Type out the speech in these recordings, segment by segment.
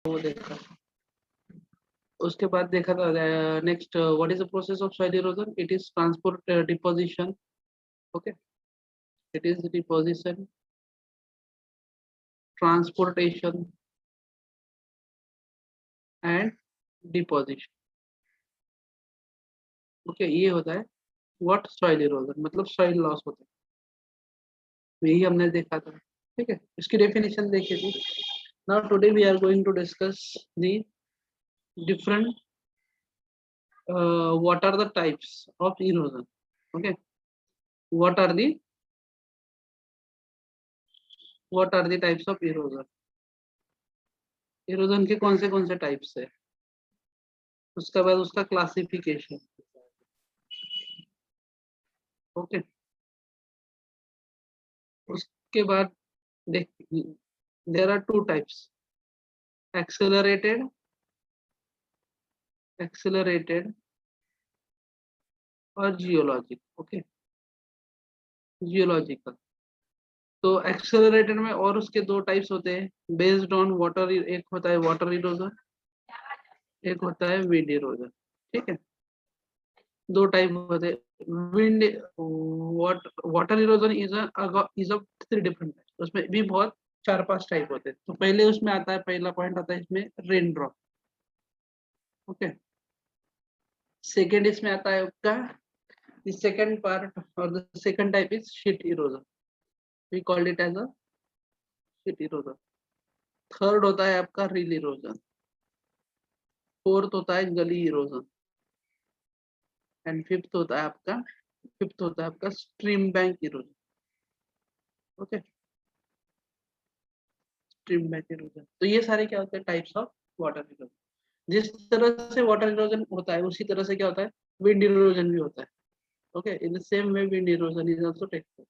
वो देखा। उसके बाद देखा था next what is the process of soil erosion, it is transport deposition, okay, it is deposition, transportation and deposition, okay, ये होता है व्हाट सॉइल इरोजन, मतलब सॉइल लॉस होता है, यही हमने देखा था, ठीक है, इसकी डेफिनेशन देखी थी। Now today we are going to discuss the different what are the types of erosion, okay, what are the types of erosion, erosion के कौन से टाइप्स है, उसके बाद उसका क्लासिफिकेशन, ओके, उसके बाद देख there are two types, accelerated और जियोलॉजिक, ओके, जियोलॉजिकल। तो एक्सेलरेटेड में और उसके दो टाइप्स होते हैं, बेस्ड ऑन वाटर, एक होता है वाटर इरोजन, एक होता है विंड इरोजन, ठीक है, दो टाइप होते हैं। Wind water erosion is of three different type, उसमें भी बहुत 4-5 टाइप होते हैं। तो पहले उसमें आता है, पहला पॉइंट आता है इसमें रेन ड्रॉप, ओके, सेकेंड इसमें आता है आपका द सेकेंड पार्ट और the second type is sheet erosion, we called it as a sheet erosion. Third होता है आपका रिल इरोजन, फोर्थ होता है गली इरोजन, एंड फिफ्थ होता है आपका stream bank erosion, okay, stream bank erosion. तो ये सारे क्या होते हैं टाइप्स ऑफ वाटर इरोजन। जिस तरह से वाटर इरोजन होता है उसी तरह से क्या होता है विंड इरोजन भी होता है, okay, in the same way wind erosion is also take place.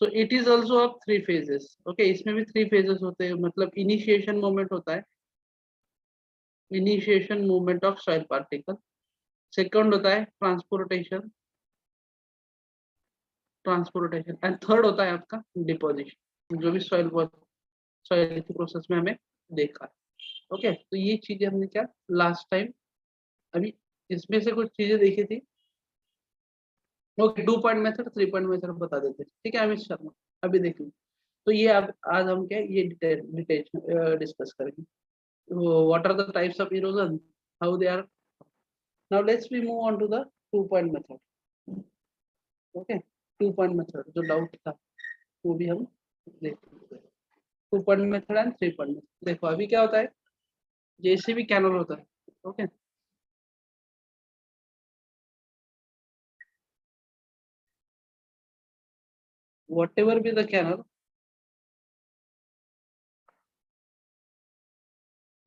तो it is also of 3 phases, okay, इसमें भी 3 फेजेस होते हैं, मतलब इनिशिएशन मोमेंट होता है, initiation movement of soil particle, second होता है ट्रांसपोर्टेशन एंड थर्ड होता है आपका डिपोजिशन, जो भी सॉइल की प्रोसेस में हमें देखा है, ओके। तो ये चीजें हमने क्या लास्ट टाइम, अभी इसमें से कुछ चीजें देखी थी, okay, 2 point method 3 point method बता देते हैं, ठीक है अमित शर्मा, अभी देखिए। तो ये अब आज हम क्या ये डिटेल डिस्कस करेंगे, what are the types of erosion, how they are. Now let's we move on to the 2 point method, okay, 2 point method जो डाउट था वो भी हम देखते हैं। 2 point method and 3 point method. देखो अभी क्या होता है, जैसे भी कैनल होता है, okay, whatever be the canal,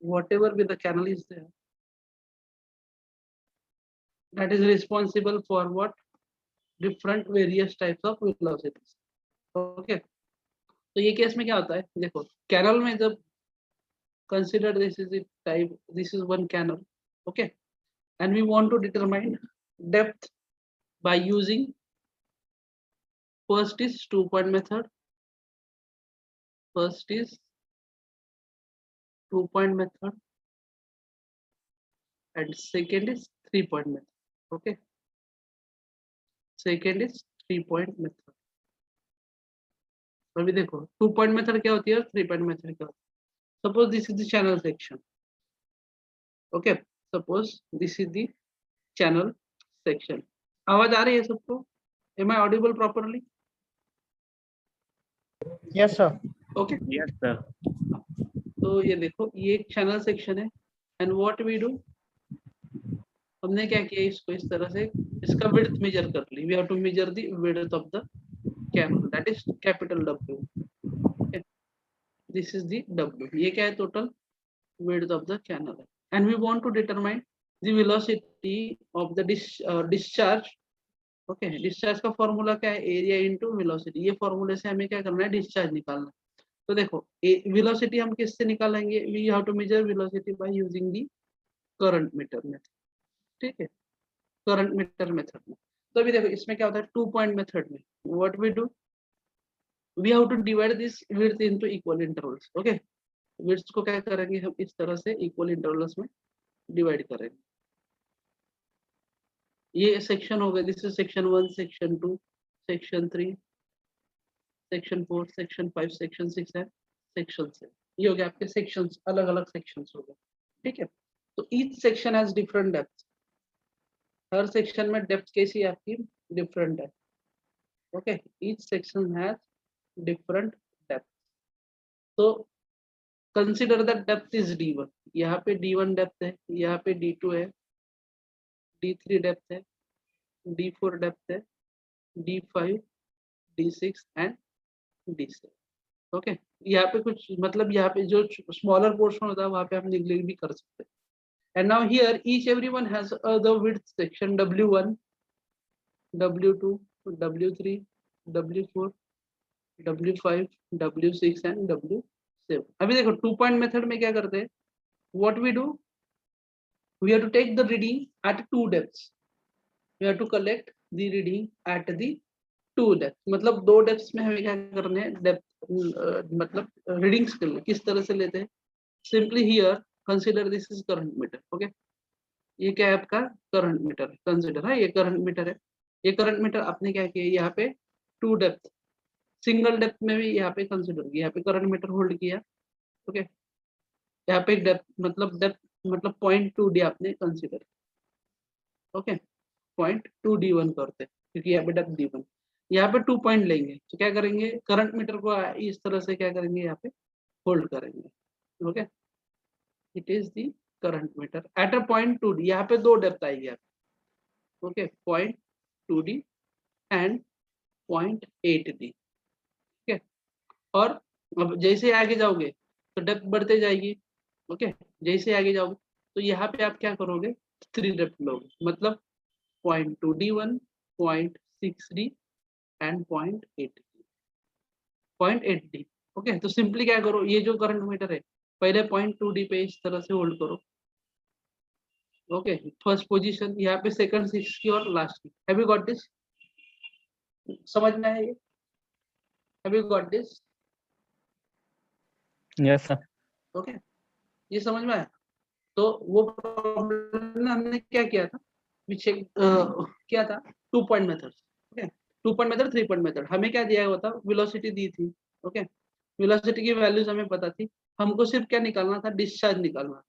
whatever be the canal is there, that is responsible for what different various types of velocities, okay। तो ये केस में क्या होता है, देखो कैनल में जब consider this is the type, this is one canal, okay, and we want to determine depth by using first is 2 point method, first is 2 point method and second is 3 point method, okay, second is 3 point method। अभी देखो 2 point method क्या होती है और 3 point method क्या होती है। Suppose this is the channel section, okay, suppose this is the channel section. आवाज आ रही है सबको, am I audible properly? Yes sir. Okay, yes sir. तो ये देखो ये एक चैनल सेक्शन है एंड व्हाट वी डू, हमने क्या किया इसको इस तरह से इसका विड्थ मेजर कर ली, we have to measure the width of the canal, that is capital W, okay, this is the W, ये क्या है total width of the canal, and we want to determine the velocity of the discharge, okay, discharge का formula क्या है, area into velocity, ये फॉर्मूले से हमें क्या करना है डिस्चार्ज निकालना है। तो देखो वेलोसिटी हम किससे निकालेंगे, we have to measure velocity by using the current meter method, ठीक है, करंट मीटर मेथड में। तो अभी देखो इसमें क्या होता है 2 पॉइंट मेथड में what we do, we have to divide this width into equal intervals, okay, width को क्या करेंगे हम इस तरह से इक्वल इंटरवल्स में डिवाइड करेंगे। ये सेक्शन हो गया, this is section 1, section 2, section 3, section 4, section 5, section 6 है, सेक्शन 7। ये हो गया आपके सेक्शंस, अलग अलग सेक्शंस हो गए। ठीक है, तो each section has different depth. हर सेक्शन में डेप्थ कैसी है आपकी, डिफरेंट है। Okay, each section has different depth. तो consider the depth is d1। यहाँ पे d1 डेप्थ है, यहाँ पे d2 है, d3 डेप्थ है, d4 डेप्थ है, d5, d6 and d7। Okay, यहाँ पे कुछ मतलब यहाँ पे जो स्मॉलर पोर्शन होता है वहाँ पे हम निगलेक्ट भी कर सकते हैं। And now hear each everyone has the width section w1, w2, w3, w4, w5, w6 and w7। अभी देखो 2 पॉइंट मेथड में क्या करते हैं, what we do, we have to take the reading at 2 depths, we have to collect the reading at the 2 depths। मतलब 2 depths में हमें क्या करने हैं, डेप्थ मतलब रीडिंग्स के लिए किस तरह से लेते हैं। Simply here consider this is current meter. Okay, ये क्या है आपका करंट मीटर, कंसीडर है ये करंट मीटर है। ये करंट मीटर आपने क्या किया, यहाँ पे 2 डेप्थ, सिंगल डेप्थ में भी यहाँ पे कंसीडर किया, यहाँ पे करंट मीटर होल्ड किया। ओके, यहाँ पे डेप्थ मतलब 0.2d आपने कंसीडर। ओके, 0.2d1 करते हैं क्योंकि यहाँ पे डेप्थ d1, यहाँ पे 2 पॉइंट लेंगे तो क्या करेंगे, करंट मीटर को इस तरह से क्या करेंगे, यहाँ पे होल्ड करेंगे। Okay, it is the current metre at a point 2d। यहाँ पे 2 डेप्थ आएगी आप। Okay, 0.2d and 0.8d। ठीक है, और अब जैसे आगे जाओगे तो डेप्थ बढ़ते जाएगी। ओके, जैसे आगे जाओगे तो यहाँ पे आप क्या करोगे, 3 डेप्थ लोगे, मतलब 0.2d1, 0.6d and 0.8d। Okay, तो सिंपली क्या करो, ये जो करंट मीटर है पहले 0.2d पे इस तरह से होल्ड करो। ओके, फर्स्ट पोजीशन यहाँ पे, सेकंड 6 की और लास्ट की। हैव यू गॉट दिस, समझ में आया ये, have you got this? Yes sir. Okay, ये समझ में आया। तो वो प्रॉब्लम हमने क्या किया था, पीछे क्या था, 2 point method. Okay, 2 point method, 3 point method. हमें क्या दिया हुआ था, वेलोसिटी दी थी। ओके, वेलोसिटी की वैल्यूज हमें पता थी, हमको सिर्फ क्या निकालना था, डिस्चार्ज निकालना।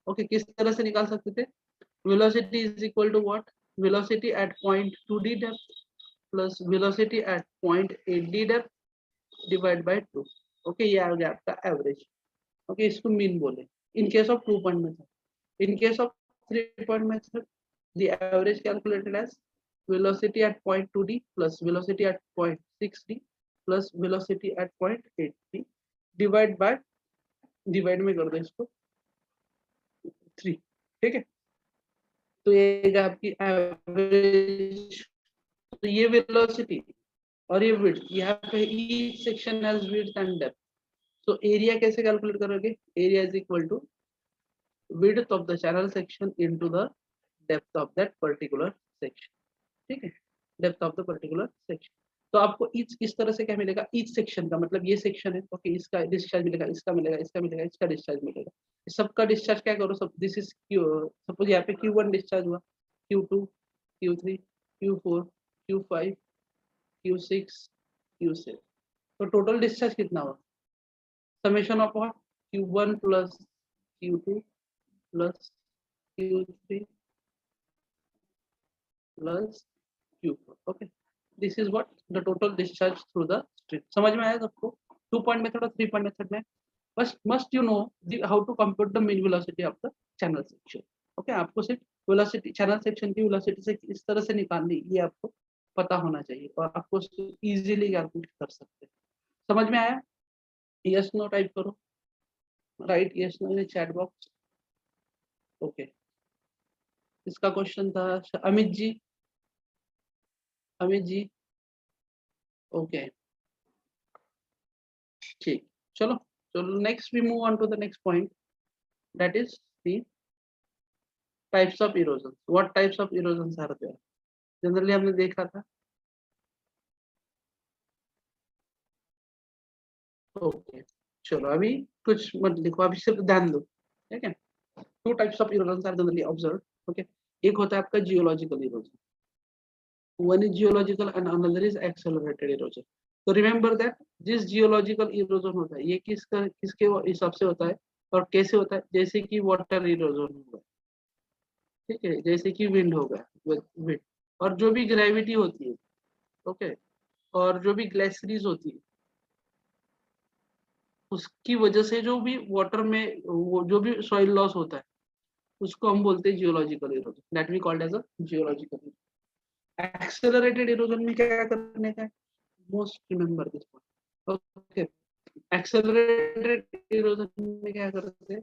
ओके, किस तरह से निकाल सकते थे, velocity is equal to what, velocity at 0.2d depth plus velocity at 0.8d depth divide by 2। Okay, ये आ गया आपका एवरेज। ओके, इसको मीन बोले in case of 2 point method. In case of 3-point method, the average calculated as velocity at 0.2d plus velocity at 0.6d plus velocity at 0.8d divide में कर दो इसको 3। ठीक है, तो ये आपकी एवरेज। तो ये वेलोसिटी और ये विड्थ, यहाँ पे each section has width and depth. तो एरिया कैसे कैलकुलेट करोगे, area is equal to width of the channel section into the depth of that particular section। ठीक है, depth of the particular section. तो आपको इस तरह से क्या मिलेगा, ईच सेक्शन का मतलब ये सेक्शन है, ओके, इसका डिस्चार्ज मिलेगा, इसका मिलेगा, इसका मिलेगा, इसका डिस्चार्ज मिलेगा। सबका डिस्चार्ज क्या करो, सब दिस इज क्यू, सपोज यहाँ पे Q1 डिस्चार्ज हुआ, Q2, Q3, Q4, Q5, Q6, Q7। तो टोटल डिस्चार्ज कितना हुआ, summation of what, Q1 plus Q2 plus Q3 plus Q4। Okay, this is what the total discharge through the strip. समझ में आया सबको, 2 पॉइंट मेथड और 3 point method में। बस must you know how to compute the mean velocity of the channel section. Okay, आपको सिर्फ velocity, channel section की वेलोसिटी से इस तरह से निकालनी, ये आपको पता होना चाहिए और आपको इजीली कैलकुलेट कर सकते हैं। समझ में आया? यस नो टाइप करो, right yes no in chat box. Okay, इसका क्वेश्चन था अमित जी, अमित जी। ओके, ठीक, चलो चलो next we move on to the next point, that is the types of erosion। what types of erosions are there, generally हमने देखा था। Okay, चलो अभी कुछ मत लिखो, अभी सिर्फ ध्यान दो, ठीक है। Two types of erosion are generally observe, okay. एक होता है आपका geological erosion, one is geological and another is accelerated erosion. तो रिमेम्बर दैट जिस जियोलॉजिकल इरोजन होता है ये किसके हिसाब से होता है और कैसे होता है, जैसे कि वाटर इरोजन होगा, ठीक है, जैसे कि विंड होगा, विंड, और जो भी ग्रेविटी होती है, ओके, और जो भी ग्लेशियर्स होती है उसकी वजह से जो भी वाटर में वो जो भी सॉइल लॉस होता है उसको हम बोलते हैं geological erosion, that we called as a geological. Accelerated erosion में क्या करने का है, most remember this point, okay. Accelerated erosion में क्या करते हैं,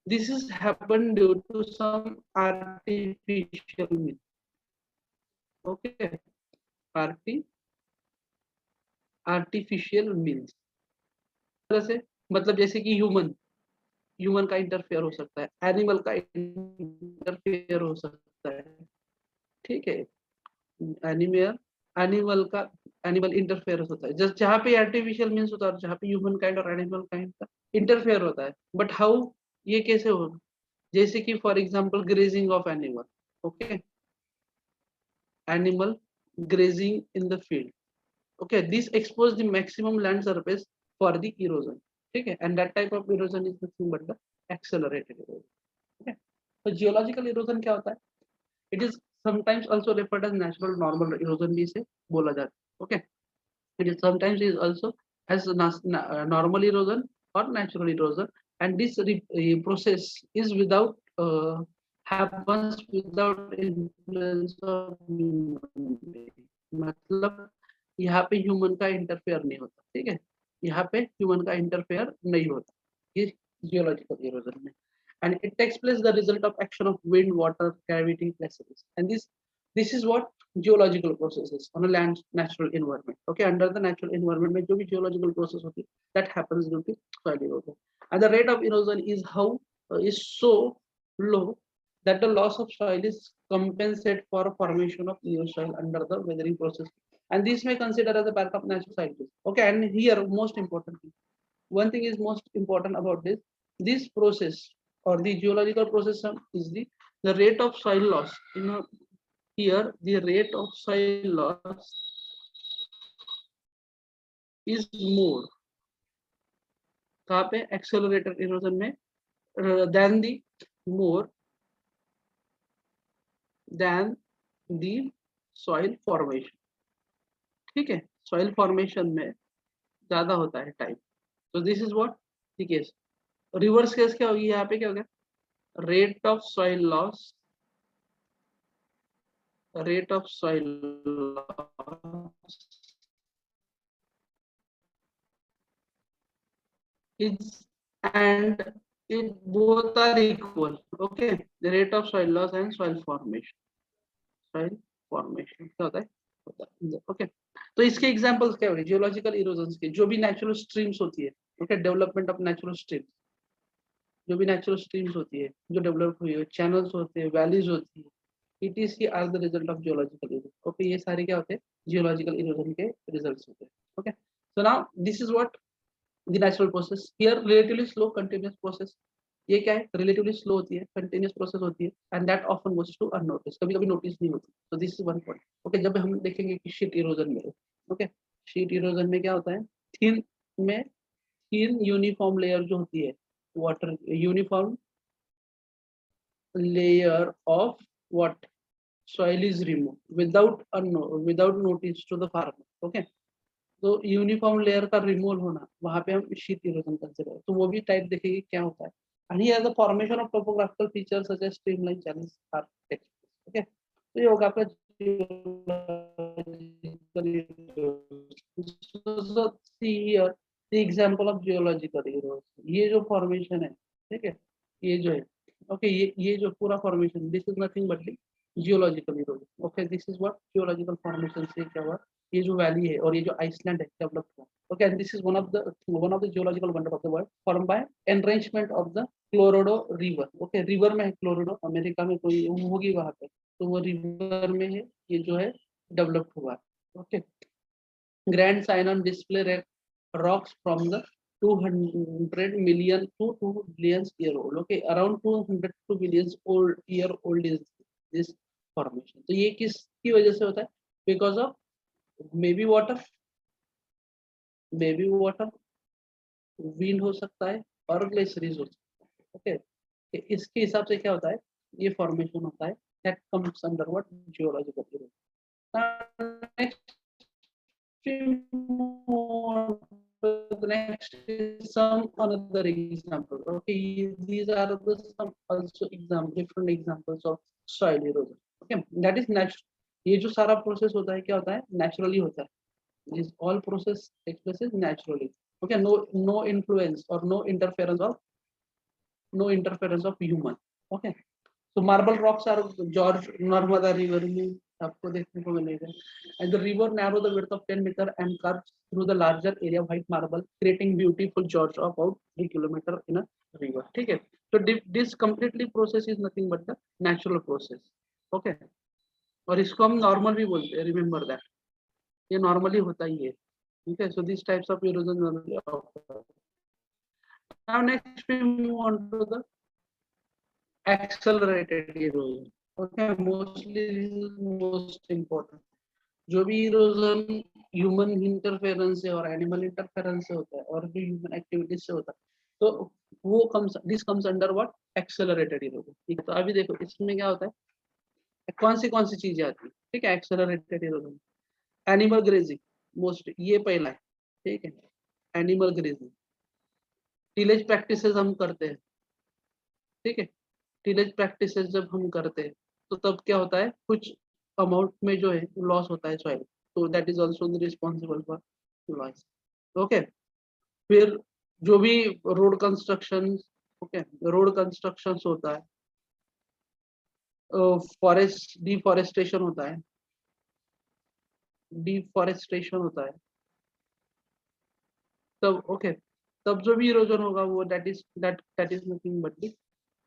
this is happen due to some artificial mean, okay, artificial means तरह से, मतलब जैसे कि ह्यूमन का इंटरफेयर हो सकता है, एनिमल का इंटरफेयर हो सकता है, ठीक है, एनिमल एनिमल का एनिमल इंटरफेरेंस होता है, जस्ट जहाँ पे आर्टिफिशियल मीन्स होता है और जहाँ पे ह्यूमन काइंड और एनिमल काइंड का इंटरफेयर होता है। बट हाउ, ये कैसे होगा, जैसे कि for example grazing of animal, okay, animal grazing in the field, okay, this expose the maximum land surface for the erosion, ठीक है, and that type of erosion is nothing but the accelerated erosion, ठीक है। तो geological erosion क्या होता है, it is sometimes also referred as natural normal erosion भी इसे बोला जाता है, okay. It is sometimes is also as normal erosion or natural erosion, and this process is without happens without influence of human being. मतलब यहाँ पे human का interfere नहीं होता, ठीक है, यहाँ पे ह्यूमन का इंटरफेयर नहीं होता ये जियोलॉजिकल इरोजन में, and it takes place the result of action of wind, water, gravity, glaciers, and this is what geological processes on a land natural environment, okay. Under the natural environment में जो भी geological process होती है that happens due to soil erosion, and the rate of erosion is how is so low that the loss of soil is compensated for a formation of new soil under the weathering process, and this may consider as a part of natural cycle, okay. And here most important thing, one thing is most important about this process or the geological process is the rate of soil loss, you know. Here the rate of soil loss is more, कहाँ पे, accelerated erosion में, than the more than the soil formation, ठीक है, soil formation में ज्यादा होता है time, तो this is what the case. Reverse case क्या होगी, यहाँ पे क्या हो गया, rate of soil loss, rate of soil loss is, and it both are equal, okay, the rate of soil loss and soil formation क्या होता है, ओके। तो इसके एग्जांपल्स क्या होंगे जियोलॉजिकल इरोजन के, जो भी नेचुरल स्ट्रीम्स होती है, okay, development of natural streams, जो भी नेचुरल स्ट्रीम्स होती है जो डेवलप हुई है, चैनल्स होते हैं, वैलीज होती है, ETC are the result of geological erosion, okay, ये सारे क्या होते हैं जियोलॉजिकल इरोजन के रिजल्ट्स होते हैं, okay. So now this is what the natural process, here relatively slow continuous process, ये क्या है, रिलेटिवली स्लो होती है, कंटिन्यूअस प्रोसेस होती है, and that often goes to unnoticed, कभी कभी नोटिस नहीं होती, तो this is one point, okay. जब हम देखेंगे कि शीट इरोजन में, ओके, शीट इरोजन में क्या होता है, थिन में थिन यूनिफॉर्म लेयर जो होती है, water uniform layer of what soil is removed without notice to the farmer, okay. तो यूनिफॉर्म लेयर का रिमूवल होना, वहां पे हम शीट इरोजन कंसीडर, तो वो भी टाइप देखेंगे क्या होता है, and here the formation of topographical features such as streamline channels are textures, okay. तो ये होगा आपका see here the example of geological erosion, ये जो फॉर्मेशन है, ठीक है, ये जो है, ओके, ये जो पूरा formation, this is nothing but geological erosion, okay, this is what geological formation से क्या हुआ, ये जो वैली है और ये जो आइसलैंड है डेवलप हुआ, okay, and this is one of the geological wonder of the world form by enrichment of the Colorado river, okay, river में है क्लोराडो, अमेरिका में कोई होगी वहां पे, तो वो रिवर में है, ये जो है डेवलप हुआ, okay. Grand sign on display rocks from the 200 million to 2 billion year old. Okay, around 200 to billions old year old is this formation. तो ये किसकी वजह से होता है? Because of maybe water, wind हो सकता है और ग्लेशियर्स हो सकता है. ओके, इसके हिसाब से क्या होता है? ये फॉर्मेशन होता है. That comes under what? Geological erosion. Next, the next is some another example. Okay, these are the some also different examples of soil erosion. Okay, that is natural. ये जो सारा प्रोसेस होता है क्या होता है? नेचुरली होता है. This all process takes place naturally. Okay, no influence or no interference of human. Okay, so marble rocks are George Narmada river में आपको देखने को मिलेगा. And the river narrow the width of 10 meter and curves through the larger area of white marble, creating beautiful George of about 3 kilometer in a river. ठीक है, so this completely process is nothing but the natural process. Okay, और इसको हम normal भी बोलते हैं. Remember that, ये normally होता ही है. ठीक है, so these types of erosion normally occur. Now next we move on to the accelerated erosion. Okay, mostly this is most important. जो भी इरोजन ह्यूमन इंटरफेरेंस से और एनिमल इंटरफेरेंस से होता है और भी ह्यूमन एक्टिविटीज से होता है, तो वो this comes under what? Accelerated erosion. ठीक है, तो अभी देखो इसमें क्या होता है, कौन सी चीजें आती है. ठीक है, accelerated erosion. Animal grazing most, ये पहला है. ठीक है, एनिमल ग्रेजिंग. टिलेज प्रैक्टिसेस हम करते हैं. ठीक है, टिलेज प्रैक्टिसेस जब हम करते हैं तो तब क्या होता है, कुछ अमाउंट में जो है लॉस होता है सॉइल, तो that is also responsible for loss. Okay, फिर जो भी road construction, okay, road construction होता है, फॉरेस्ट डिफॉरेस्टेशन होता है, तब ओके, तब जो भी इरोजन होगा वो that is nothing but the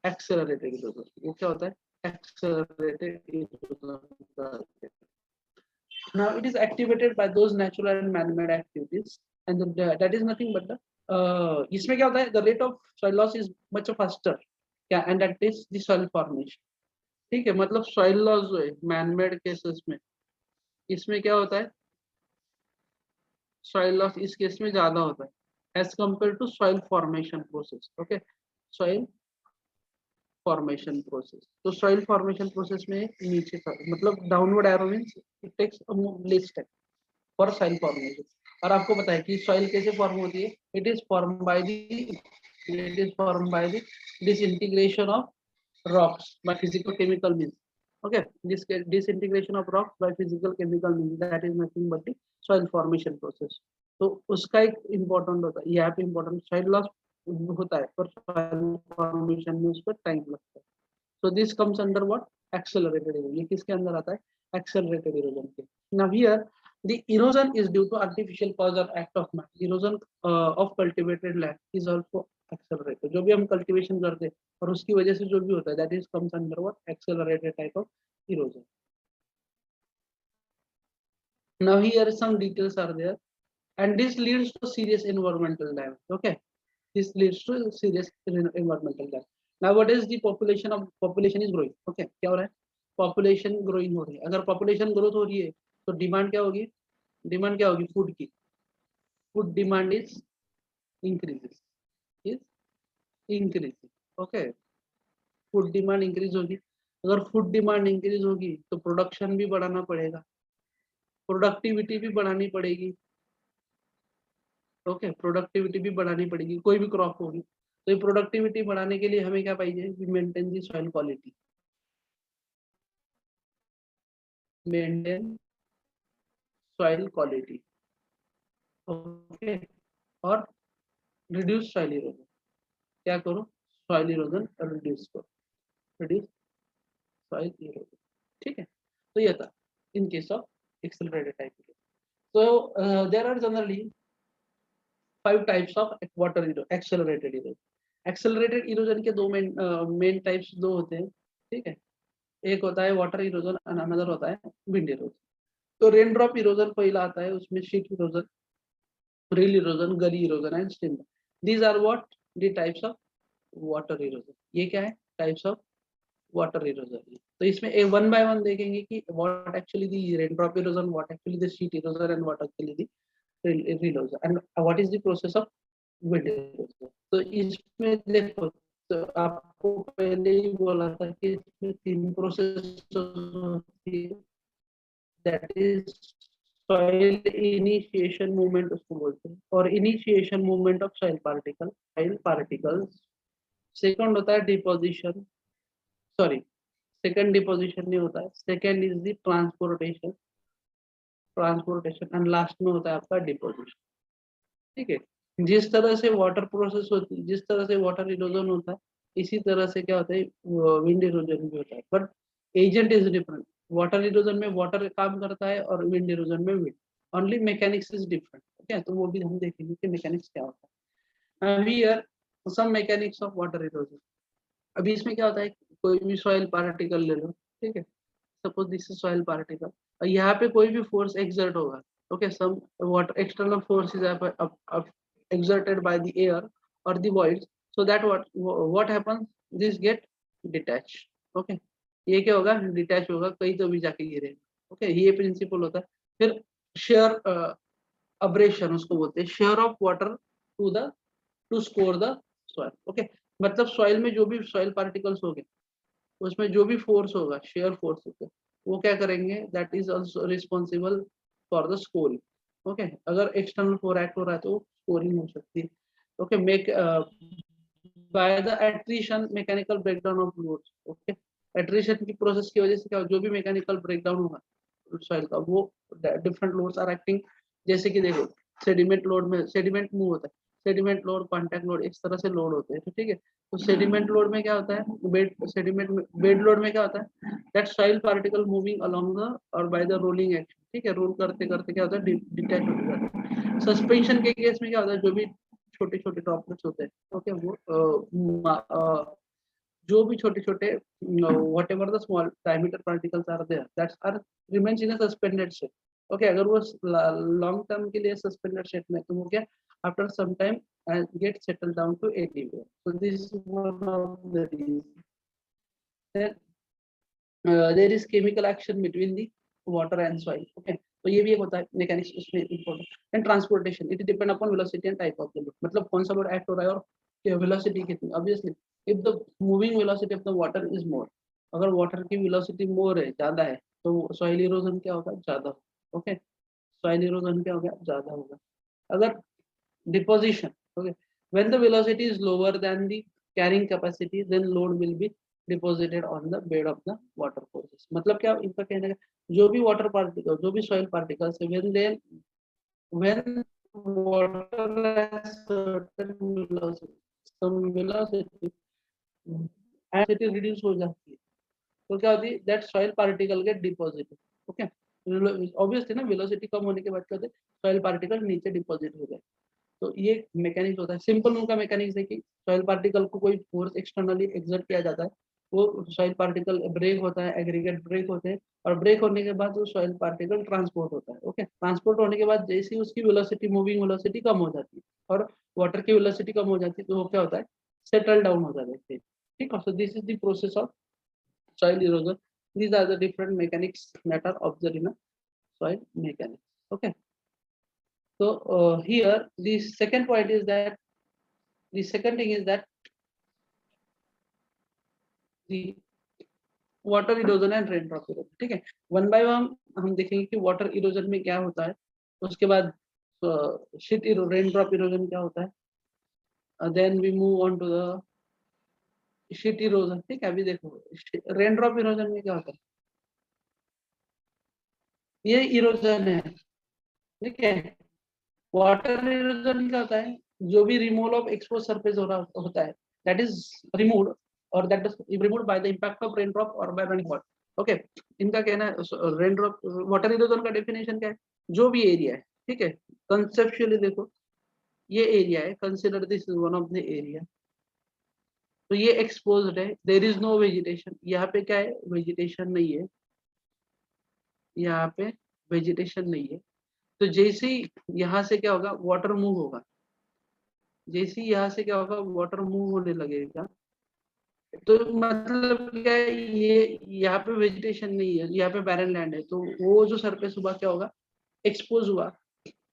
accelerated erosion. वो क्या होता है? Accelerated erosion. Now it is activated by those natural and man-made activities, and that is nothing but the इसमें क्या होता है? The rate of soil loss is much faster. क्या? And that is the soil formation. ठीक है, मतलब soil loss जो है man-made cases में, इसमें क्या होता है? soil loss इस केस में ज्यादा होता है as compared to soil formation process. Okay, soil formation process. तो soil formation process में नीचे का मतलब downward arrow means it takes a less step for soil formation. और आपको पता है कि soil कैसे फॉर्म होती है? It is formed by the disintegration of rocks by physical chemical means. Okay, this disintegration of rocks by physical chemical means, that is nothing but the soil formation process. तो उसका एक important होता है, यहाँ पे important soil loss होता है पर soil formation में उसका टाइम लगता है. So this comes under what? Accelerated erosion. ये किसके अंदर आता है? Accelerated erosion के. Now here the erosion is due to artificial cause or act of man. Erosion of cultivated land is also accelerated. जो भी हम cultivation करते हैं और उसकी वजह से जो भी होता है, that is comes under what? Accelerated type of erosion. Now here some details are there, and this leads to serious environmental damage. Okay, this leads to serious environmental damage. Now what is the population is growing. Okay, क्या हो रहा है? Population growing हो रही है. अगर population growth हो रही है तो डिमांड क्या होगी? डिमांड क्या होगी? फूड की. Food demand is increasing. Okay, food demand increase होगी. अगर फूड डिमांड इंक्रीज होगी तो प्रोडक्शन भी बढ़ाना पड़ेगा, प्रोडक्टिविटी भी बढ़ानी पड़ेगी. ओके, प्रोडक्टिविटी भी बढ़ानी पड़ेगी, कोई भी क्रॉप होगी. तो ये प्रोडक्टिविटी बढ़ाने के लिए हमें क्या चाहिए? Maintain the soil quality, maintain soil quality. Okay, और रिड्यूस सॉइल इरोजन. क्या करो? सॉइल इरोजन रिड्यूस करो, रिड्यूस सॉइल इरोजन. ठीक है, तो ये था इन case of accelerated type. So there are generally 5 types of water accelerated erosion. Accelerated erosion के दो main types दो होते हैं. ठीक है, एक होता है water erosion and another होता है wind erosion. तो raindrop erosion पहला आता है, उसमें sheet erosion, rill erosion, gully erosion and stream. These are what the types of water erosion. ये क्या है? Types of water erosion. तो इसमें एक वन बाय वन देखेंगे कि what actually the raindrop erosion, what actually the sheet erosion and what actually the rill erosion and what is the process of wind erosion. तो इसमें देखो, तो आपको पहले ही बोला था कि इसमें तीन प्रोसेस होती है, that is soil initiation movement उसको बोलते हैं, और initiation movement of soil particles. Second होता है डिपोजिशन, सॉरी सेकंड डिपोजिशन नहीं होता है, second is the transportation and last में होता है आपका डिपोजिशन। ठीक है, जिस तरह से वाटर प्रोसेस होती है, जिस तरह से वाटर इरोजन होता है, इसी तरह से क्या होता है विंड इरोजन भी होता है, but agent is different. Water erosion में वाटर काम करता है और विंड इरोजन में wind, only mechanics is different. Okay, तो वो भी हम देखेंगे कि मैकेनिक्स क्या होता है। Here some mechanics of water erosion. अभी इसमें क्या होता है, कोई भी सॉइल पार्टिकल ले लो, ठीक है, suppose this is soil particle, और यहाँ पे कोई भी फोर्स एक्सर्ट होगा, okay, some water external force is exerted by the air or the voids, so that what happens, this get detached। okay, ये क्या होगा, डिटैच होगा, कहीं तो भी जाके गिरेगा। ओके, ये प्रिंसिपल होता है। फिर शेयर अब्रेशन उसको बोलते हैं, shear of water to scour the soil. Okay, मतलब सॉइल में जो भी सॉइल पार्टिकल्स हो गए, उसमें जो भी फोर्स होगा, शेयर फोर्स होगा, वो क्या करेंगे, that is also responsible for the scoring. Okay, अगर एक्सटर्नल फोर्स एक्ट हो रहा है तो स्कोरिंग हो सकती है। Okay, make by the attrition mechanical breakdown of loads. Okay, attrition की प्रोसेस की वजह से क्या, जो भी मैकेनिकल ब्रेकडाउन होगा सॉइल का, वो डिफरेंट लोड्स आर एक्टिंग। जैसे कि देखो, सेडिमेंट लोड में सेडिमेंट मूव होता है, सेडिमेंट लोड, कॉन्टैक्ट लोड, इस तरह से लोड होते हैं। तो ठीक है, तो सेडिमेंट लोड में क्या होता है, बेड लोड में क्या होता है, that soil particle moving along the और बाय द रोलिंग एक्शन। ठीक है, रोल करते करते क्या होता है, डिटैच हो जाता है। सस्पेंशन के केस में क्या होता है, जो भी छोटे छोटे ड्रॉपलेट्स होते हैं, ओके, वो जो भी छोटे छोटे whatever the small diameter particles are there, that are remains in a suspended state। Okay, अगर वो लॉन्ग टर्म के लिए सस्पेंडेड स्टेट में, तो वो क्या, after some time get settle down to anywhere. So this is one of the reason. There is chemical action between the water and soil. Okay, तो ये भी एक होता है मैकेनिक्स उसमें important. And transportation, it depend upon velocity and type of the load, मतलब कौन सा लोड एक्ट हो रहा है और वेलोसिटी कितनी। Obviously if the moving velocity of the water is more, अगर वाटर की वेलोसिटी मोर है, ज्यादा है, तो सॉइल इरोजन क्या होगा, ज्यादा। ओके, सॉइल इरोजन क्या होगा, ज्यादा होगा। अगर deposition, okay, when the velocity is lower than the carrying capacity, then load will be deposited on the bed of the water courses. मतलब क्या इनका कहने का, जो भी वाटर पार्टिकल, जो भी सॉइल पार्टिकल्स है, when water has certain velocity, some velocity and it is reduced हो जाती है, तो क्या होती है, that soil particle get deposited. Okay, obviously ना, वेलोसिटी कम होने के बाद क्या होता है, सॉइल पार्टिकल नीचे डिपॉजिट हो जाए। तो ये मैकेनिक्स होता है। सिंपल उनका मैकेनिक्स है कि सॉइल पार्टिकल को कोई फोर्स एक्सटर्नली एक्सर्ट किया जाता है, वो सॉइल पार्टिकल ब्रेक होता है, एग्रीगेट ब्रेक होते हैं, और ब्रेक होने के बाद वो सॉइल पार्टिकल ट्रांसपोर्ट होता है। ओके, ट्रांसपोर्ट होने के बाद जैसे ही उसकी वेलोसिटी, मूविंग वेलोसिटी कम हो जाती है और वाटर की वेलोसिटी कम हो जाती है, तो वो क्या होता है, सेटल डाउन हो जाता है। ठीक है, सो this is the process of soil erosion। These are the different mechanics that are observed in a soil mechanics। Okay, so here the second point is that the second thing is that the water erosion and raindrop erosion। ठीक है, one by one हम देखेंगे कि water erosion में क्या होता है, उसके बाद शीट रेनड्रॉप इरोजन क्या होता है, then we move on to the sheet erosion. ठीक है, अभी देखो रेनड्रॉप इरोजन में क्या होता है, ये इरोजन है। ठीक है, वाटर इरोजन क्या होता है, जो भी रिमूवल ऑफ एक्सपोज सरफेस हो रहा होता है, दैट इज रिमूव्ड और that is removed by the impact of rain drop और बाय रनिंग वाटर। ओके, इनका कहना है रेन ड्रॉप वाटर इरोजन का डेफिनेशन क्या है, जो भी एरिया है, ठीक है, कंसेप्चुअली देखो, ये एरिया है, consider this is one of the area, तो ये एक्सपोज्ड है, देयर इज नो वेजिटेशन। यहाँ पे क्या है, वेजिटेशन नहीं है, यहाँ पे वेजिटेशन नहीं है। तो जैसे ही यहाँ से क्या होगा, वाटर मूव होगा, जैसे ही यहाँ से क्या होगा, वाटर मूव होने लगेगा, तो मतलब क्या है, ये यहाँ पे वेजिटेशन नहीं है, यहाँ पे बैरन लैंड है, तो वो जो सरफेस हुआ क्या होगा, एक्सपोज हुआ।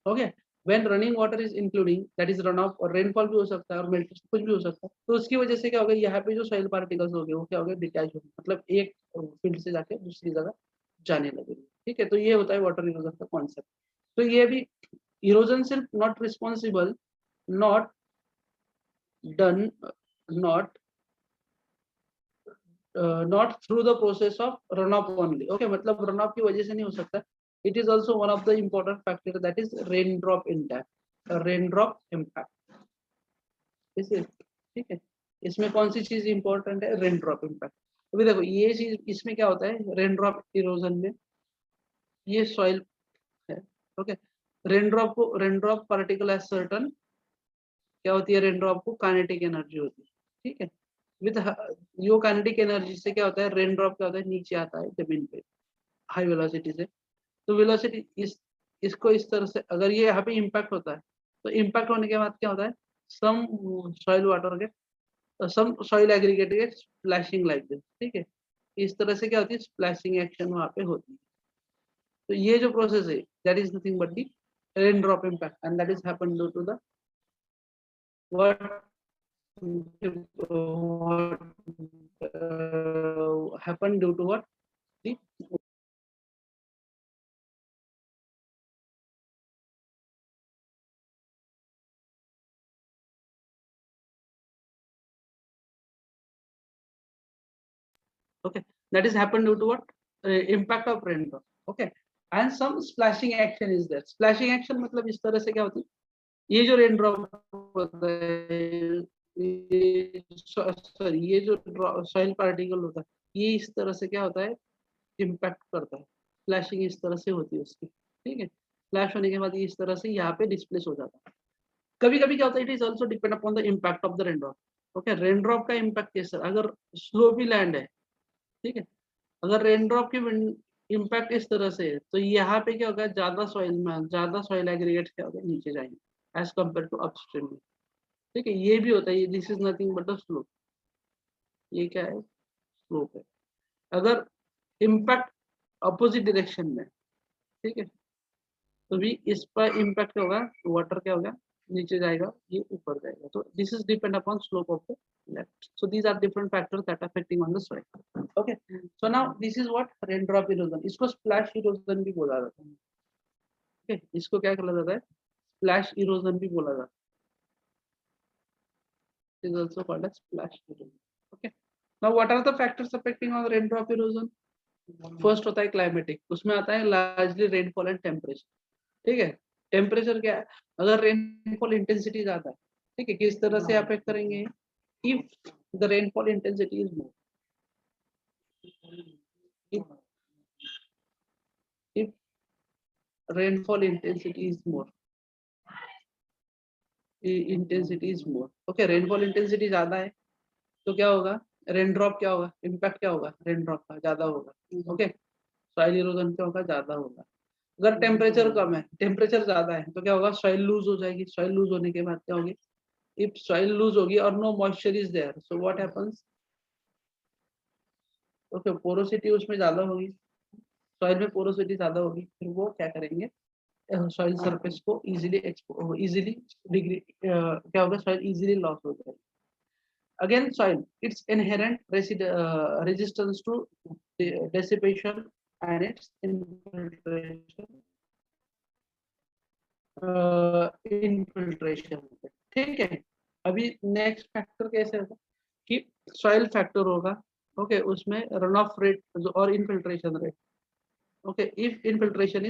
Okay, when running water is including, that is run of, और रेनफॉल भी हो सकता है और मेल्टेशन कुछ भी हो सकता है, तो उसकी वजह से क्या होगा, यहाँ पे जो सॉइल पार्टिकल्स हो गए वो क्या हो गए, डिटैच हो गए, मतलब एक फील्ड से जाके दूसरी जगह जाने लगे। ठीक है, तो ये होता है वाटर इरोजन का कॉन्सेप्ट। तो ये भी इरोजन सिर्फ not responsible, not done, not not through the process of run of only. Okay, मतलब रन ऑफ की वजह से नहीं हो सकता, it is also one of the important factor, that is rain drop impact, rain drop impact. ठीक है, इसमें कौन सी चीज इंपॉर्टेंट है, रेन ड्रॉप इम्पैक्ट। अभी देखो ये चीज, इसमें क्या होता है रेन ड्रॉप इरोजन में, ये सॉइल है। Okay, rain drop particle as certain, क्या होती है, रेन ड्रॉप को काइनेटिक एनर्जी होती है। ठीक है, विद यो काइनेटिक एनर्जी से क्या होता है, रेन ड्रॉप क्या होता है, नीचे आता है जमीन पे हाई वेलोसिटी से। तो वेलोसिटी इसको इस तरह से, अगर ये यहाँ पे इम्पैक्ट होता है, तो इम्पैक्ट होने के बाद क्या होता है, सम सॉइल वाटर के, सम सॉइल एग्रीगेट के स्प्लैशिंग लाइक दिस। ठीक है, इस तरह से क्या होती है, स्प्लैशिंग एक्शन वहाँ पे होती है। तो ये जो प्रोसेस है, that is nothing but the rain drop impact, and that is happen due to the what happened due to what, the, okay, that is happened due to what, impact of raindrop. Okay, and some splashing action is there. Splashing action मतलब इस तरह से क्या होती है, ये जो rain drop होता है, सॉरी ये जो सॉइल पार्टिकल होता है, ये इस तरह से क्या होता है, इम्पैक्ट करता है, फ्लैशिंग इस तरह से होती है उसकी। ठीक है, फ्लैश होने के बाद ये इस तरह से यहाँ पे डिस्प्लेस हो जाता है। कभी कभी क्या होता है, it is also depend upon the impact of the rain drop. Okay, rain drop का इम्पैक्ट कैसा, अगर स्लोपी लैंड है, ठीक है, अगर रेन ड्रॉप की इम्पैक्ट इस तरह से है, तो यहाँ पे क्या होगा, ज्यादा सॉइल में ज्यादा सॉइल एग्रीगेट क्या होगा, नीचे जाएंगे एज कम्पेयर टू अपस्ट्रीम में। ठीक है, ये भी होता है, this is nothing but the slope, ये क्या है, स्लोप है। अगर इम्पैक्ट अपोजिट डायरेक्शन में, ठीक है, तो भी इस पर इम्पैक्ट क्या होगा, वाटर क्या होगा, नीचे जाएगा, ये ऊपर जाएगा। तो this is depend upon slope of the left. So these are different factors that affecting on the soil. Okay, so now this is what, rain drop erosion, इसको स्प्लैश इरोजन भी बोला जाता है। ओके, इसको क्या कहा जाता है, स्प्लैश इरोजन भी बोला जाता है, is also called as splash erosion. Okay, now what are the factors affecting on rain drop erosion. First होता है क्लाइमेटिक, उसमें आता है लार्जली रेनफॉल एंड टेम्परेचर। ठीक है, टेम्परेचर क्या है, अगर रेनफॉल इंटेंसिटी ज्यादा है, ठीक है, किस तरह से अफेक्ट करेंगे, if the rainfall intensity is more, if rainfall intensity is more, intensity is more. Okay, rainfall intensity ज्यादा है, तो क्या होगा, रेन ड्रॉप क्या होगा, इम्पैक्ट क्या होगा, रेन ड्रॉप का ज्यादा होगा। ओके, सॉइल इरोजन क्या होगा, ज्यादा होगा। अगर टेम्परेचर कम है, टेम्परेचर ज्यादा है, तो क्या होगा, सॉइल लूज हो जाएगी, सॉइल लूज होने के बाद क्या होगी, इफ सॉइल लूज होगी और no moisture is there, so what happens, okay, porosity उसमें ज्यादा होगी, सॉइल में पोरोसिटी ज्यादा होगी, फिर वो क्या करेंगे, सॉइल सरफेस को इजीली डिग्री क्या होगा, सॉइल इजीली लॉस हो जाएगी। Again soil, it's inherent resistance to dissipation and its infiltration। ठीक है, अभी नेक्स्ट फैक्टर कैसे होगा, कि सॉइल फैक्टर होगा। ओके, उसमें रन ऑफ रेट और infiltration rate. Okay, if infiltration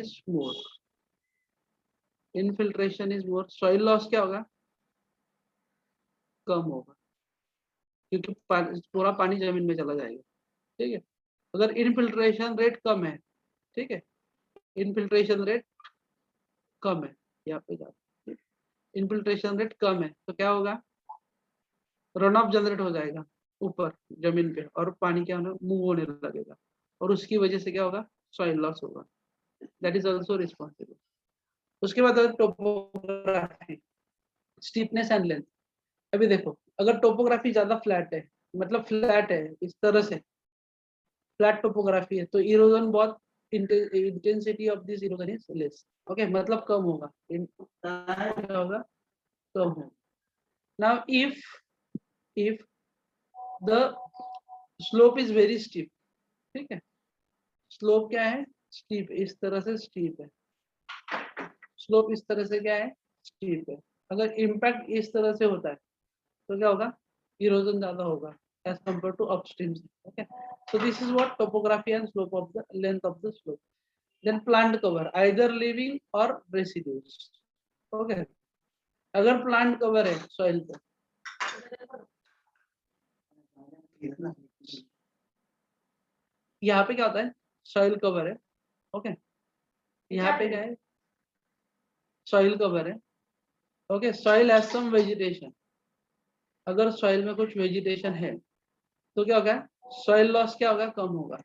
is more, soil loss क्या होगा, कम होगा, क्योंकि पूरा पानी जमीन में चला जाएगा। ठीक है, अगर इनफिल्ट्रेशन रेट कम है, ठीक है, इनफिल्ट्रेशन रेट कम है, यहाँ पे जाओ, इनफिल्ट्रेशन रेट कम है, तो क्या होगा, रन ऑफ जनरेट हो जाएगा ऊपर जमीन पे, और पानी क्या होना, मूव होने लगेगा, और उसकी वजह से क्या होगा, सॉइल लॉस होगा, दैट इज ऑल्सो रिस्पॉन्सिबल। उसके बाद टोपोग्राफी, स्टीपनेस एंड लेंथ। अभी देखो, अगर टोपोग्राफी ज्यादा फ्लैट है, मतलब फ्लैट है इस तरह से, फ्लैट टोपोग्राफी है, तो इरोजन बहुत, intensity of this erosion is less. Okay, मतलब कम होगा, क्या होगा, कम होगा। Now if the slope is very steep, ठीक है, स्लोप क्या है, स्टीप, इस तरह से स्टीप है, स्लोप इस तरह से क्या है, स्टीप है। अगर इम्पैक्ट इस तरह से होता है तो क्या होगा, इरोजन ज्यादा होगा as compare to upstream. Okay, so this is what topography and slope of the length of the slope. Then plant cover, either living or residues. Okay, अगर प्लांट कवर है सॉइल पे, यहाँ पे क्या होता है, सॉइल कवर है। Okay, यहाँ पे क्या है, सॉइल कवर है। Okay, soil has some vegetation, अगर सॉइल में कुछ वेजिटेशन है तो क्या होगा, सॉइल लॉस क्या होगा, कम होगा।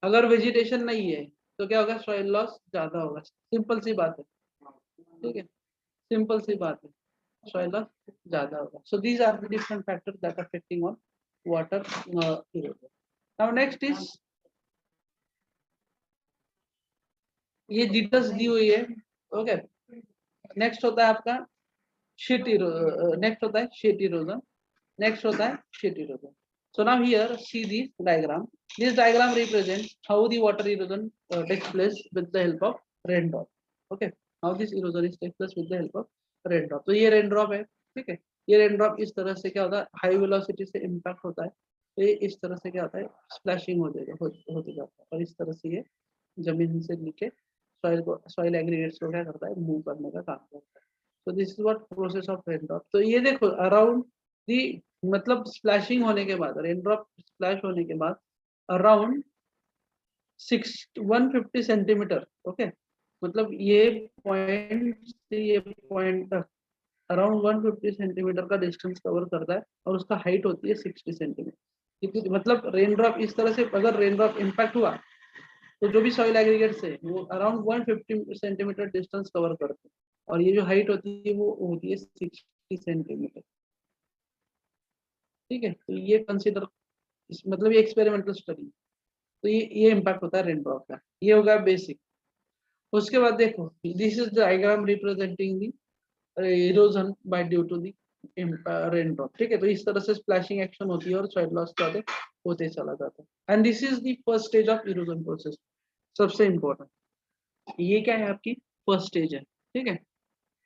अगर वेजिटेशन नहीं है तो क्या होगा, सॉइल लॉस ज्यादा होगा। सिंपल सी बात है, ठीक है, सिंपल सी बात है, सॉइल लॉस ज्यादा होगा। So these are the different factors that affecting on water erosion. Now next is, ये डिटेल्स दी हुई है। ओके, नेक्स्ट होता है आपका शीट इरोजन, नेक्स्ट होता है शीट इरोजन, नेक्स्ट होता है sheet erosion. So now here see this diagram. This diagram represents how the water erosion takes place with the help of raindrop. Okay, how this erosion is takes place with the help of raindrop. तो ये raindrop है, ठीक है, ये raindrop इस तरह से क्या होता है, हाई वेलोसिटी से इम्पैक्ट होता है, तो ये इस तरह से क्या होता है, स्प्लैशिंग होते जाता है, और इस तरह से ये जमीन से नीचे सॉइल को, सॉइल एग्रीगेट्स को क्या करता है, मूव करने का काम करता है। तो this is what process of raindrop. तो ये देखो अराउंड दी, मतलब स्प्लैशिंग होने के बाद, रेनड्रॉप स्प्लैश होने के बाद अराउंड 150 सेंटीमीटर, ओके, मतलब ये पॉइंट से ये पॉइंट तक अराउंड 150 सेंटीमीटर का डिस्टेंस कवर करता है, और उसका हाइट होती है 60 सेंटीमीटर। मतलब रेनड्रॉप इस तरह से, अगर रेनड्रॉप इम्पैक्ट हुआ तो जो भी सॉइल एग्रीगेट्स है वो अराउंड 150 सेंटीमीटर डिस्टेंस कवर करते हैं, और ये जो हाइट होती है वो होती है 60 सेंटीमीटर। ठीक है, तो ये कंसिडर, मतलब ये एक्सपेरिमेंटल स्टडी, तो ये इम्पैक्ट होता है रेनड्रॉप का, ये होगा बेसिक। उसके बाद देखो, this is the diagram representing the erosion by due to the raindrop. ठीक है, तो इस तरह से स्प्लैशिंग एक्शन होती है और सॉइल लॉस होते चला जाता है। And this is the first stage of erosion process, सबसे इम्पोर्टेंट, ये क्या है आपकी फर्स्ट स्टेज है। ठीक है,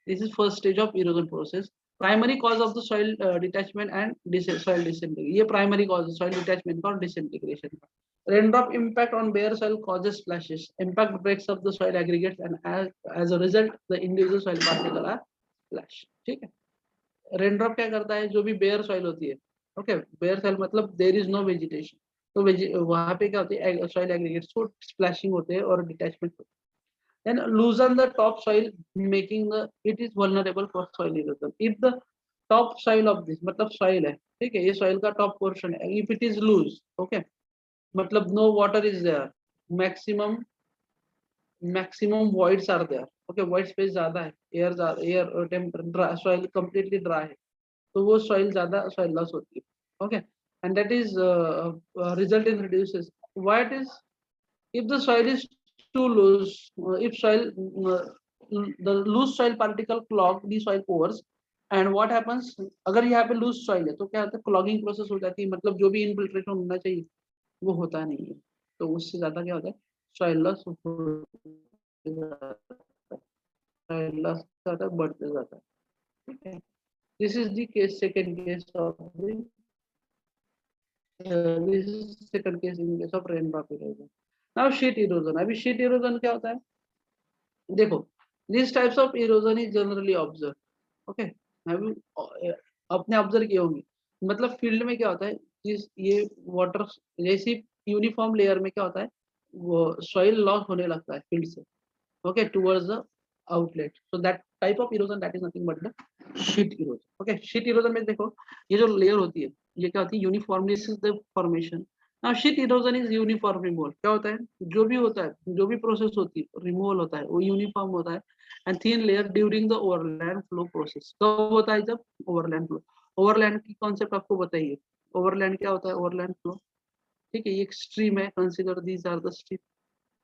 this is first stage of erosion process. Primary cause of the soil detachment and soil disintegration, ये प्राइमरी कॉज है सॉइल डिटैचमेंट का और डिसइंटीग्रेशन का। Raindrop impact on bare soil causes splashes. Impact breaks up the soil aggregates and as a result, the individual soil particle are splash. ठीक है, raindrop क्या करता है, जो भी बेयर सॉइल होती है, ओके, बेयर सॉइल मतलब देयर इज नो वेजिटेशन, तो वहां पे क्या होती है, सॉइल एग्रीगेट्स को स्प्लैशिंग होते हैं और डिटैचमेंट होते हैं। Then loosen the top soil making the it is vulnerable for soil erosion. If the top soil of this, मतलब सॉइल है, ठीक है, ये सॉइल का टॉप पोर्शन है, if it is loose, okay, मतलब no water is there, maximum voids are there, okay, void space ज्यादा है, air temperature, soil completely dry है, तो वो सॉइल ज्यादा सॉइल लॉस होती है। Okay, and that is result in reduces what is, if the soil is too loose, if soil the loose soil particle clog the soil pores, and what happens, अगर यहाँ पे loose soil है तो क्या होता है, क्लॉगिंग प्रोसेस हो जाती है, मतलब जो भी इनफिल्ट्रेशन होना चाहिए वो होता नहीं है, तो उससे ज्यादा क्या होता है, सॉइल लॉस ज्यादा बढ़ते जाता है। ठीक है, this is the case, second case of this is second case in case of raindrop erosion. Now sheet erosion, अभी शीट इरोजन क्या होता है, देखो, this types of erosion is generally observe, okay, आपने ऑब्जर्व किए होंगे, मतलब फील्ड में क्या होता है, जिस ये वाटर जैसी यूनिफॉर्म लेयर में क्या होता है, वो सॉइल लॉस होने लगता है फील्ड से, okay, towards the outlet, so that type of erosion, that is nothing but the sheet erosion. Okay, sheet erosion में देखो, ये जो लेयर होती है ये क्या होती है, uniformly the formation. Now sheet erosion is uniform removal, क्या होता है, जो भी होता है, जो भी प्रोसेस होती है रिमूवल होता है वो यूनिफॉर्म होता है, and thin layer during the overland flow process, कब होता है, जब ओवरलैंड फ्लो, ओवरलैंड की कॉन्सेप्ट आपको बताइए, ओवरलैंड क्या होता है? ओवरलैंड फ्लो, ठीक है, ये एक स्ट्रीम है, consider these are the stream,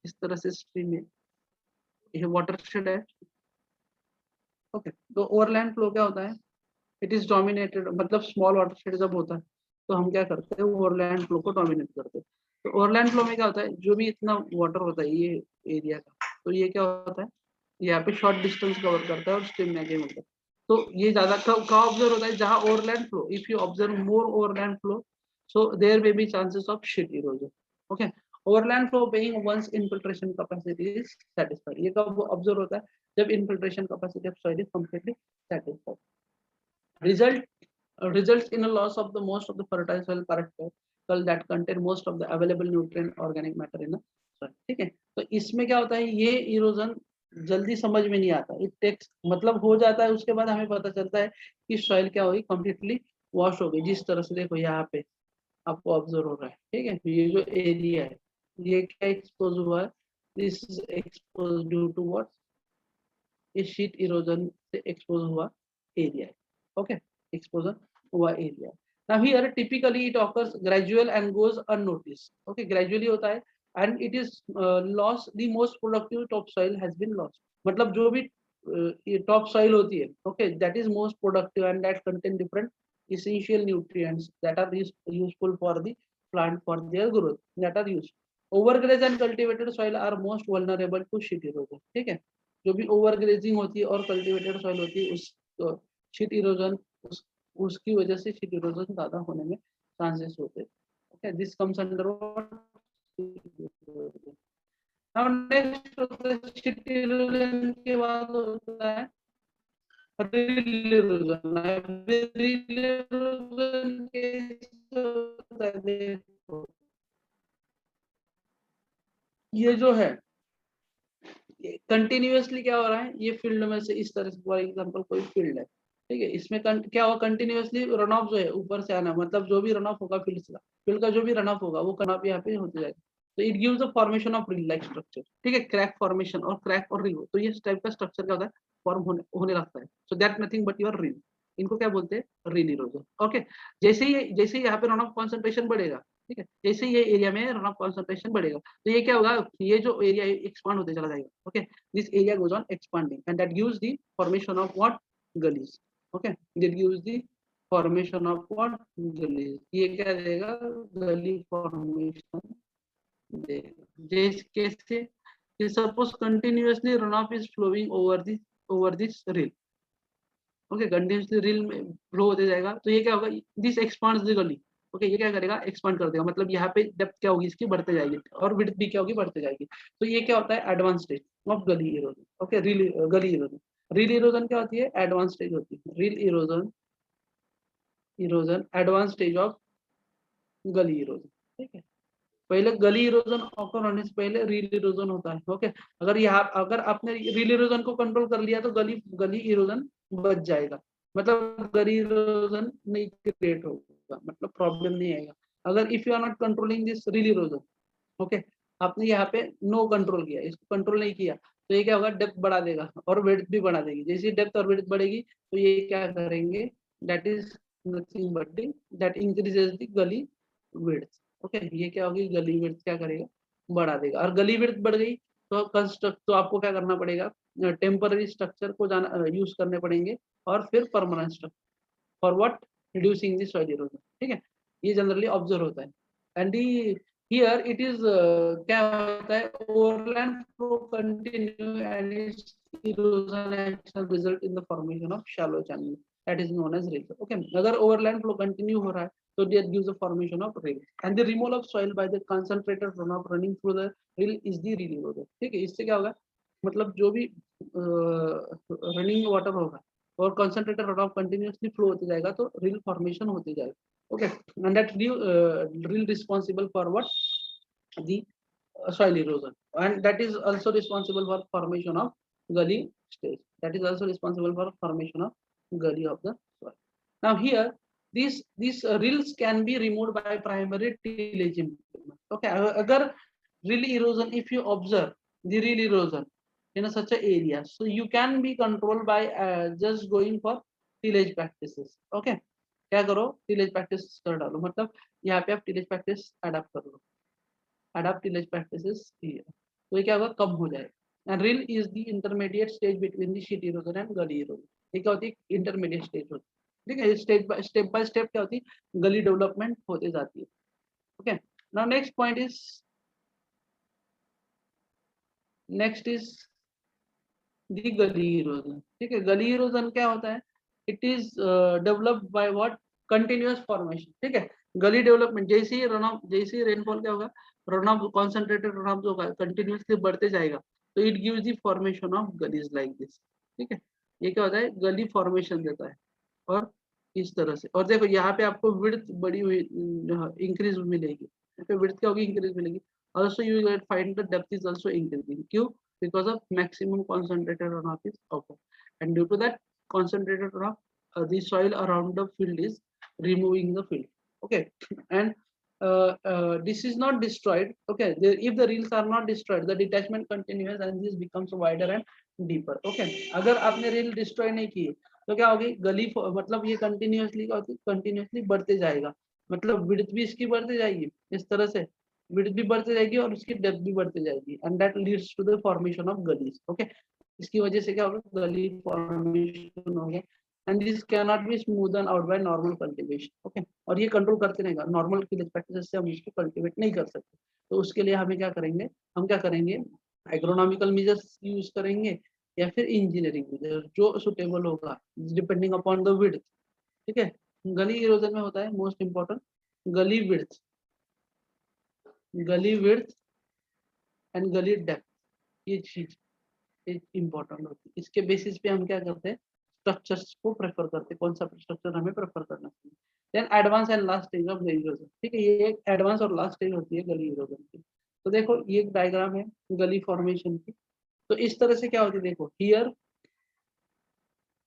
इस तरह से स्ट्रीम है, ये वाटरशेड है, ओके। तो ओवरलैंड फ्लो क्या होता है? इट इज डोमिनेटेड, मतलब स्मॉल वाटरशेड जब होता है तो हम क्या करते हैं, ओवरलैंड फ्लो को डोमिनेट करते हैं। तो ओवरलैंड फ्लो में क्या होता है, जो भी इतना वाटर होता है ये एरिया का, तो ये क्या होता है, यहाँ पे शॉर्ट डिस्टेंस कवर करता है और स्ट्रीम में आगे मिलता है। तो ये ज्यादा कहाँ ऑब्जर्व होता है? जहाँ overland flow, if you observe more overland flow, so there may be chances of sheet erosion, okay। overland flow being once infiltration capacity is satisfied, ये कब ऑब्जर्व होता है? जब infiltration capacity of soil is completely satisfied, results in a loss of the most of the fertile soil particle that contain most of the available nutrient organic matter in the soil, ठीक है। तो इसमें क्या होता है, ये erosion जल्दी समझ में नहीं आता, इट टेक्स, मतलब हो जाता है, उसके बाद हमें पता चलता है कि सॉइल क्या हुई, कंप्लीटली वॉश हो गई। जिस तरह से देखो यहाँ पे आपको ऑब्जर्व हो रहा है, ठीक है, ये जो एरिया है ये क्या एक्सपोज हुआ है, this is expose due to what, ये शीट इरोजन से एक्सपोज हुआ एरिया है, ओके, एक्सपोजर हुआ area. Now here typically it occurs gradual and goes unnoticed, okay, gradually होता है and it is loss the most productive top soil has been lost, मतलब जो भी टॉप सॉइल होती है, okay, that is most productive and that contain different essential nutrients that are useful for the plant for their growth that are used. Overgrazed and cultivated soil are most vulnerable to sheet erosion, ठीक है, जो भी overgrazing होती है और cultivated soil होती है उस शीट इरोजन, उसकी वजह से शीट इरोजन ज्यादा होने में चांसेस होते हैं, okay. This comes under now next होता है शीट इरोजन के बाद होता है रील इरोजन। रील इरोजन के ये जो है कंटिन्यूअसली क्या हो रहा है, ये फील्ड में से इस तरह से, फॉर एग्जांपल कोई फील्ड है, ठीक है, इसमें क्या होगा, कंटिन्यूअसली रन ऑफ जो है ऊपर से आना, मतलब जो भी रन ऑफ होगा फील्ड का जो भी रन ऑफ होगा वो रन ऑफ यहाँ पे होते जाएगा। तो it gives the formation of reel like structure, ठीक है, क्रैक फॉर्मेशन, और क्रैक और रील, तो ये टाइप का स्ट्रक्चर क्या होता है, फॉर्म होने लगता है। So that nothing but your reel, इनको क्या बोलते हैं, रील इरोजन, ओके। जैसे ही यहाँ पे रन ऑफ कॉन्सेंट्रेशन बढ़ेगा, ठीक है, जैसे ये एरिया में रन ऑफ कॉन्सेंट्रेशन बढ़ेगा तो ये क्या होगा, ये जो एरिया एक्सपांड होते चला जाएगा, okay. This area goes on expanding and that gives the formation of what, gullies, okay, that gives the formation of what, gullies, ये क्या देगा, गली फॉर्मेशन देगा। जैसे कैसे, suppose continuously run off is flowing over this rill, okay, continuously rill में flow होते जाएगा तो ये क्या होगा, this expands the gully, okay, ये क्या करेगा, एक्सपांड कर देगा, मतलब यहाँ पे डेप्थ क्या होगी इसकी, बढ़ते जाएगी, और विड्थ भी क्या होगी, बढ़ते जाएगी। तो ये क्या होता है, advance stage of gully erosion, okay, गली इरोजन। रील इरोजन क्या होती है, एडवांस स्टेज होती है, reel erosion advance stage of gully erosion, ठीक है। पहले गली इरोजन ऑकर होने से पहले रील इरोजन होता है, ओके। अगर आपने रील इरोजन को कंट्रोल कर लिया तो गली गली इरोजन बच जाएगा, मतलब गली इरोजन नहीं क्रिएट होगा, मतलब प्रॉब्लम नहीं आएगा। अगर if you are not controlling this rill erosion, okay, आपने यहाँ पे नो कंट्रोल किया, इसको कंट्रोल नहीं किया, तो ये क्या होगा, डेप्थ बढ़ा देगा और वेट भी बढ़ा देगी। जैसे डेप्थ और वेट बढ़ेगी तो ये क्या करेंगे, that is nothing but that increases the गली विड्थ, ओके। ये क्या होगी, गली विड्थ क्या करेगा, बढ़ा देगा, और गली विड्थ बढ़ गई तो कंस्ट्रक्ट, तो आपको क्या करना पड़ेगा, टेम्पररी स्ट्रक्चर को जाना यूज करने पड़ेंगे और फिर permanent structure for what, reducing the soil erosion, ठीक है। ये जनरली ऑब्जर्व होता है एंड हियर इट इज क्या होता है, overland flow continue and its erosion action result in the formation of shallow channel that is known as rill, okay. अगर overland flow continue हो रहा है तो that gives the formation of rill and the removal of soil by the concentrated run off running through the rill is the rill erosion, ठीक है। इससे क्या होगा, मतलब जो भी रनिंग वाटर होगा और concentrated run of continuously flow होते जाएगा तो रिल फॉर्मेशन होते जाएगा, okay. And that reel responsible for what, the soil erosion, and that is also responsible for formation of gully stage, that is also responsible for formation of gully of the soil. Now here these rills can be removed by primary tillage improvement, okay। agar rill erosion, if you observe the rill erosion in such a area, so you can be controlled by just going for tillage practices, okay। क्या करो, tillage practice कर डालो, मतलब यहाँ पे आप tillage practice adapt कर लो, adapt tillage practices here, तो ये क्या होगा, कम हो जाएगा। And reel is the intermediate stage between the sheet erosion and गली इरोजन, ये क्या होती है, इंटरमीडिएट स्टेज होती है, ठीक है, स्टेप बाय स्टेप क्या होती है, गली डेवलपमेंट होते जाती है। Okay, now next is the गली इरोजन, ठीक है। गली इरोजन क्या होता है, it is developed by what, continuous formation, ठीक है। गली डेवलपमेंट, जैसे ही रन ऑफ, जैसे ही रेनफॉल क्या होगा, run off, concentrated run off जो होगा कंटिन्यूअसली बढ़ते जाएगा, तो it gives the formation of gullies like this, ठीक है। ये क्या होता है, गली फॉर्मेशन देता है, और इस तरह से। और देखो यहाँ पे आपको विड्थ बड़ी हुई इंक्रीज मिलेगी, यहाँ पे विड्थ क्या होगी, इंक्रीज मिलेगी। Also you will find the depth is also increasing, क्यों, because of maximum concentrated runoff is occur, and due to that concentrated runoff, the soil around the field is removing the field, okay. And this is not destroyed, okay, if the reels are not destroyed, the detachment continues and this becomes wider and deeper, okay। अगर आपने reel destroy नहीं की तो क्या होगी, गली मतलब ये कंटिन्यूसली बढ़ते जाएगा, मतलब विड्थ भी इसकी बढ़ते जाएगी इस तरह से, विड्थ भी बढ़ती जाएगी और उसकी डेप्थ भी बढ़ती जाएगी, and that leads to the formation of gullies, okay. इसकी वजह से क्या होगा, गली फॉर्मेशन होगा, and this can not be smoothen out by normal cultivation, okay. और ये कंट्रोल करते रहेगा, नॉर्मल टिलेज प्रैक्टिसेस से हम इसको कल्टीवेट नहीं कर सकते, तो उसके लिए हमें क्या करेंगे, हम क्या करेंगे, एग्रोनॉमिकल मेजर्स यूज करेंगे, या फिर इंजीनियरिंग मेजर जो सुटेबल होगा, डिपेंडिंग अपॉन द विड्थ, ठीक है। गली इरोजन में होता है मोस्ट इंपॉर्टेंट गली विड्थ, गली विड्थ एंड गली डेप्थ, ये चीज इंपॉर्टेंट होती है। इसके बेसिस पे हम क्या करते हैं, स्ट्रक्चर्स को प्रेफर करते हैं, कौन सा स्ट्रक्चर हमें प्रेफर करना चाहिए। Then advance and last stage of gully erosion, ठीक है, ये एक एडवांस और लास्ट स्टेज होती है गली इरोजन की। तो देखो ये एक डायग्राम है गली फॉर्मेशन की, तो इस तरह से क्या होती है, देखो हियर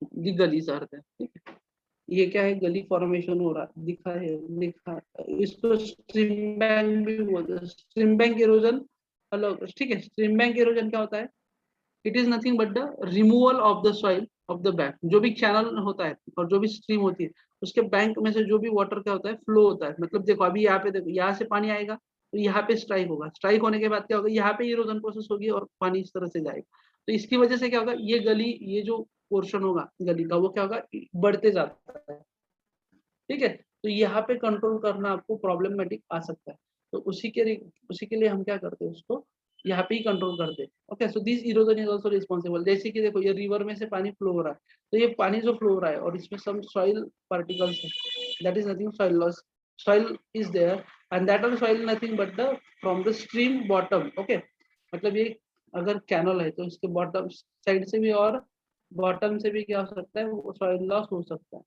दी गलीज आर देयर, ठीक है, ये क्या है, गली फॉर्मेशन हो रहा है, लिखा है, इसको स्ट्रीम बैंक भी बोलते हैं, स्ट्रीम बैंक इरोजन अलग, ठीक है। स्ट्रीम बैंक इरोजन क्या होता है, it is nothing but the removal of the soil of the bank, जो भी चैनल होता है और जो भी स्ट्रीम होती है उसके बैंक में से जो भी वाटर क्या होता है, फ्लो होता है, मतलब देखो अभी यहाँ पे, देखो यहाँ से पानी आएगा तो यहाँ पे स्ट्राइक होगा, स्ट्राइक होने के बाद क्या होगा, यहाँ पे इरोजन प्रोसेस होगी और पानी इस तरह से जाएगा, तो इसकी वजह से क्या होगा, ये गली, ये जो पोर्शन होगा गली का वो क्या होगा, बढ़ते जाता है, ठीक है। तो यहाँ पे कंट्रोल करना आपको प्रॉब्लमेटिक आ सकता है, तो उसी के लिए हम क्या करते हैं, उसको यहाँ पे ही कंट्रोल करते हैं, okay. So this erosion is also responsible, जैसे कि देखो ये रिवर में से पानी फ्लो हो रहा है, तो ये पानी जो फ्लो हो रहा है और इसमें सम सॉइल पार्टिकल्स है, that is nothing, soil loss, soil is there, and that all soil nothing but the from the stream bottom, okay. मतलब ये अगर कैनल है तो इसके बॉटम साइड से भी और बॉटम से भी क्या हो सकता है, वो सॉइल लॉस हो सकता है,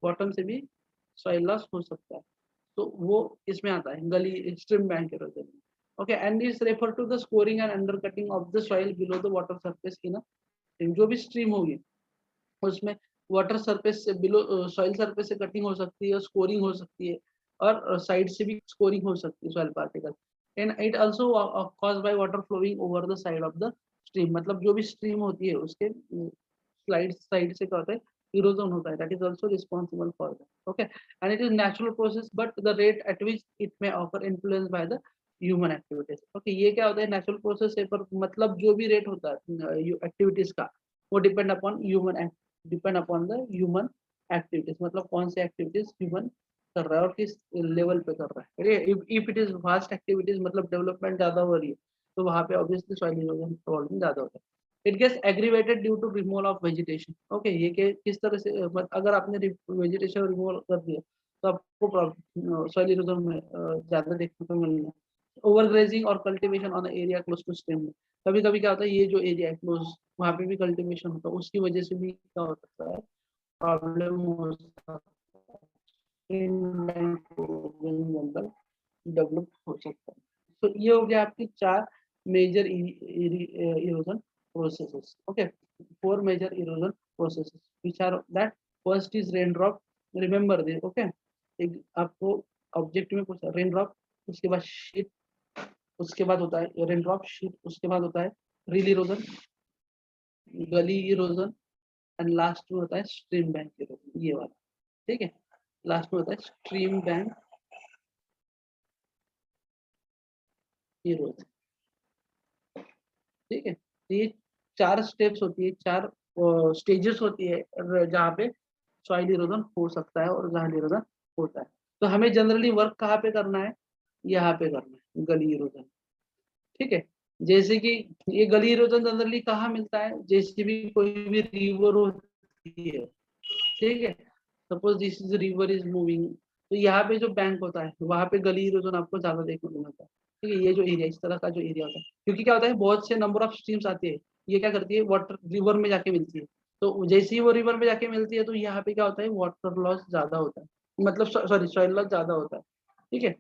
बॉटम से भी सॉइल लॉस हो सकता है, तो वो इसमें आता है गली स्ट्रीम बैंक इरोजन में, okay. And is refer to the scouring and undercutting of the soil below the water surface in a, जो भी स्ट्रीम होगी उसमें वाटर सरफेस से बिलो, सॉइल सरफेस से कटिंग हो सकती है, स्कोरिंग हो सकती है, और साइड से भी स्कोरिंग हो सकती है soil particle, and it also caused by water flowing over the side of the stream, मतलब जो भी स्ट्रीम होती है उसके साइड से क्या होता है, erosion होता है, that is also responsible for that, okay। And it is natural process but the rate at which it may occur influenced by the human activities, okay। ये क्या होता है, नेचुरल प्रोसेस है, पर मतलब जो भी रेट होता है एक्टिविटीज का वो depend upon the human activities, मतलब कौन से एक्टिविटीज ह्यूमन कर रहा है और किस लेवल पे कर रहा है। If it is fast activities, मतलब डेवलपमेंट ज्यादा हो रही है, तो वहाँ पे ऑब्वियसली सॉइल इरोजन प्रॉब्लम ज्यादा होता है। It gets aggravated due to removal of vegetation, okay. ये किस तरह से, अगर आपने वेजिटेशन रिमूवल कर दिया तो आपको सॉइल इरोजन में ज्यादा देखने को मिलेगा। ओवरग्रेजिंग और cultivation on area close to stream, कभी कभी क्या होता है, ये जो एरिया है क्लोज वहाँ पे भी कल्टीवेशन होता है, उसकी वजह से भी क्या हो सकता है, प्रॉब्लम हो सकता है, डेवलप हो सकता है। तो ये हो गया आपकी 4 major erosion processes, okay। 4 major erosion processes which are that, first is raindrop, remember this, okay। एक आपको ऑब्जेक्ट में पूछा रेनड्रॉप, उसके बाद शीट, उसके बाद होता है रेनड्रॉप शीट, उसके बाद होता है rill erosion, gully erosion, and last में होता है स्ट्रीम बैंक इरोजन, ये वाला, ठीक है। लास्ट में होता है स्ट्रीम बैंक इरोजन। ठीक है, ये 4 स्टेप्स होती है, 4 स्टेजेस होती है जहाँ पे सॉइल इरोजन हो सकता है और जहाँ इरोजन होता है। तो हमें जनरली वर्क कहाँ पे करना है, यहाँ पे करना है, गली इरोजन। ठीक है, जैसे कि ये गली इरोजन जनरली कहाँ मिलता है, जैसे भी कोई भी रिवर होती है, ठीक है, suppose this is river is moving, तो यहाँ पे जो बैंक होता है वहां पे गली इरोजन आपको ज्यादा देखने को मिलता है। ठीक है, ये जो एरिया, इस तरह का जो एरिया होता है, क्योंकि क्या होता है बहुत से नंबर ऑफ स्ट्रीम्स आती है, ये क्या करती है वाटर रिवर में जाके मिलती है, तो जैसे ही वो रिवर में जाके मिलती है तो यहाँ पे क्या होता है वाटर लॉस ज्यादा होता है, मतलब सॉरी सॉइल लॉस ज्यादा होता है। ठीक है,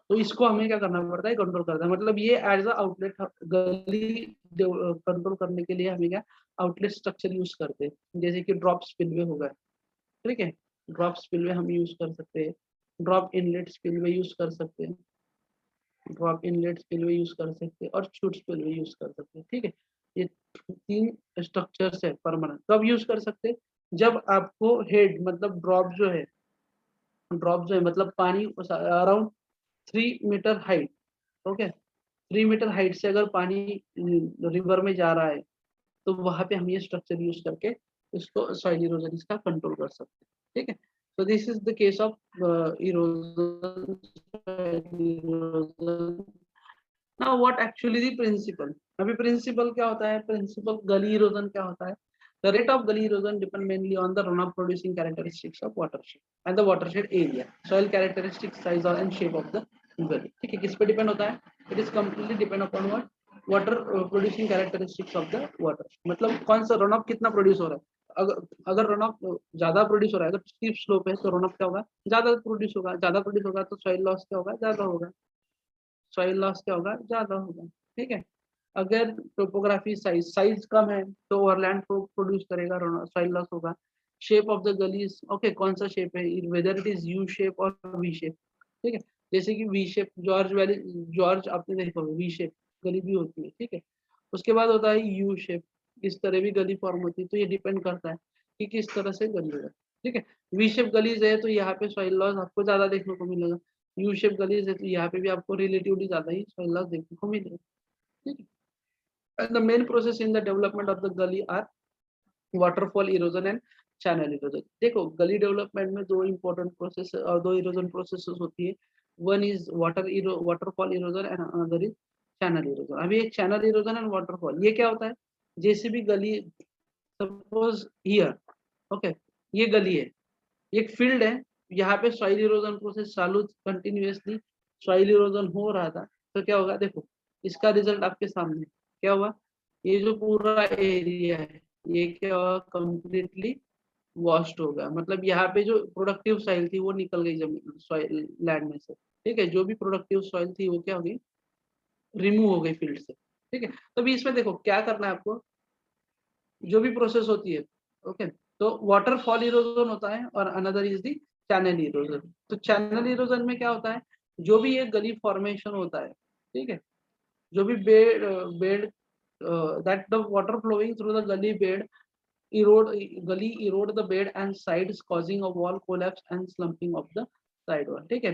तो इसको हमें क्या करना पड़ता है, कंट्रोल करना है, मतलब ये एज अ आउटलेट गली कंट्रोल करने के लिए हमें क्या आउटलेट स्ट्रक्चर यूज करते हैं, जैसे कि ड्रॉप स्पिलवे होगा। ठीक है, ड्रॉप स्पिलवे हम यूज कर सकते हैं, ड्रॉप इनलेट स्पिलवे यूज कर सकते हैं, ड्रॉप इनलेट स्पिलवे यूज कर सकते हैं और शूट स्पिलवे यूज कर सकते हैं। ठीक है, ये 3 स्ट्रक्चर्स है परमानेंट। कब यूज कर सकते हैं, जब आपको हेड मतलब ड्रॉप जो है मतलब पानी around 3 metre height, okay, 3 metre height से अगर पानी रिवर में जा रहा है तो वहां पे हम ये स्ट्रक्चर यूज करके इसको सॉइल इरोजन इसका कंट्रोल कर सकते हैं। ठीक है, so this is the case of erosion. Now what actually the principle, अभी प्रिंसिपल क्या होता है, प्रिंसिपल गली इरोजन क्या होता है, the rate of gully erosion depend mainly on the runoff producing characteristics of watershed and the watershed area, soil characteristics, size and shape of the gully. ठीक है, किस पे डिपेंड होता है, it is completely depend upon what water producing characteristics of the water, मतलब कौन सा run of कितना प्रोड्यूस हो रहा है, अगर रन ऑफ ज्यादा प्रोड्यूस हो रहा है, अगर स्टीप स्लोप है तो रन ऑफ क्या होगा, ज्यादा प्रोड्यूस होगा, ज्यादा प्रोड्यूस होगा तो सॉइल लॉस क्या होगा, ज्यादा होगा, सॉइल लॉस क्या होगा, ज्यादा होगा। ठीक है, अगर टोपोग्राफी साइज कम है तो ओवरलैंड प्रोड्यूस करेगा, सॉइल लॉस होगा। शेप ऑफ द गलीज, ओके, कौन सा शेप है, whether it is U shape और वी शेप। ठीक है, जैसे कि V shape George valley, George आपने देखा होगा वी शेप गली भी होती है। ठीक है, उसके बाद होता है यू शेप, इस तरह भी गली फॉर्म होती है, तो ये डिपेंड करता है कि किस तरह से गली है। ठीक है, वी शेप गलीज है तो यहाँ पे सॉइल लॉस आपको ज्यादा देखने को मिलेगा, यू शेप गलीज है तो यहाँ पे भी आपको रिलेटिवली ज्यादा ही सॉइल लॉस देखने को मिलेगा। ठीक है, and the main process in the development of the gully are waterfall erosion and channel erosion. देखो गली डेवलपमेंट में 2 इंपॉर्टेंट प्रोसेस और 2 इरोजन प्रोसेसेस होती है, one is waterfall erosion and another is channel erosion. अभी एक चैनल इरोजन एंड वाटरफॉल, ये क्या होता है, जैसे भी गली, सपोज हियर, ओके, ये गली है, एक फील्ड है, यहाँ पे सॉइल इरोजन प्रोसेस चालू, कंटिन्यूअसली सॉइल इरोजन हो रहा था, तो क्या होगा, देखो इसका रिजल्ट आपके सामने क्या हुआ, ये जो पूरा एरिया है ये क्या हुआ, कंप्लीटली वॉश्ड हो गया, मतलब यहाँ पे जो प्रोडक्टिव सॉइल थी वो निकल गई जमीन सॉइल लैंड में से। ठीक है, जो भी प्रोडक्टिव सॉइल थी वो क्या हो गई, रिमूव हो गई फील्ड से। ठीक है, तो अभी इसमें देखो क्या करना है आपको, जो भी प्रोसेस होती है, ओके, तो वाटरफॉल इरोजन होता है और another is the channel erosion. तो चैनल इरोजन में क्या होता है, जो भी ये गली फॉर्मेशन होता है, ठीक है, जो भी bed bed that the water flowing through the gully bed erode gully erode the bed and sides causing a wall collapse and slumping of the side wall। ठीक है,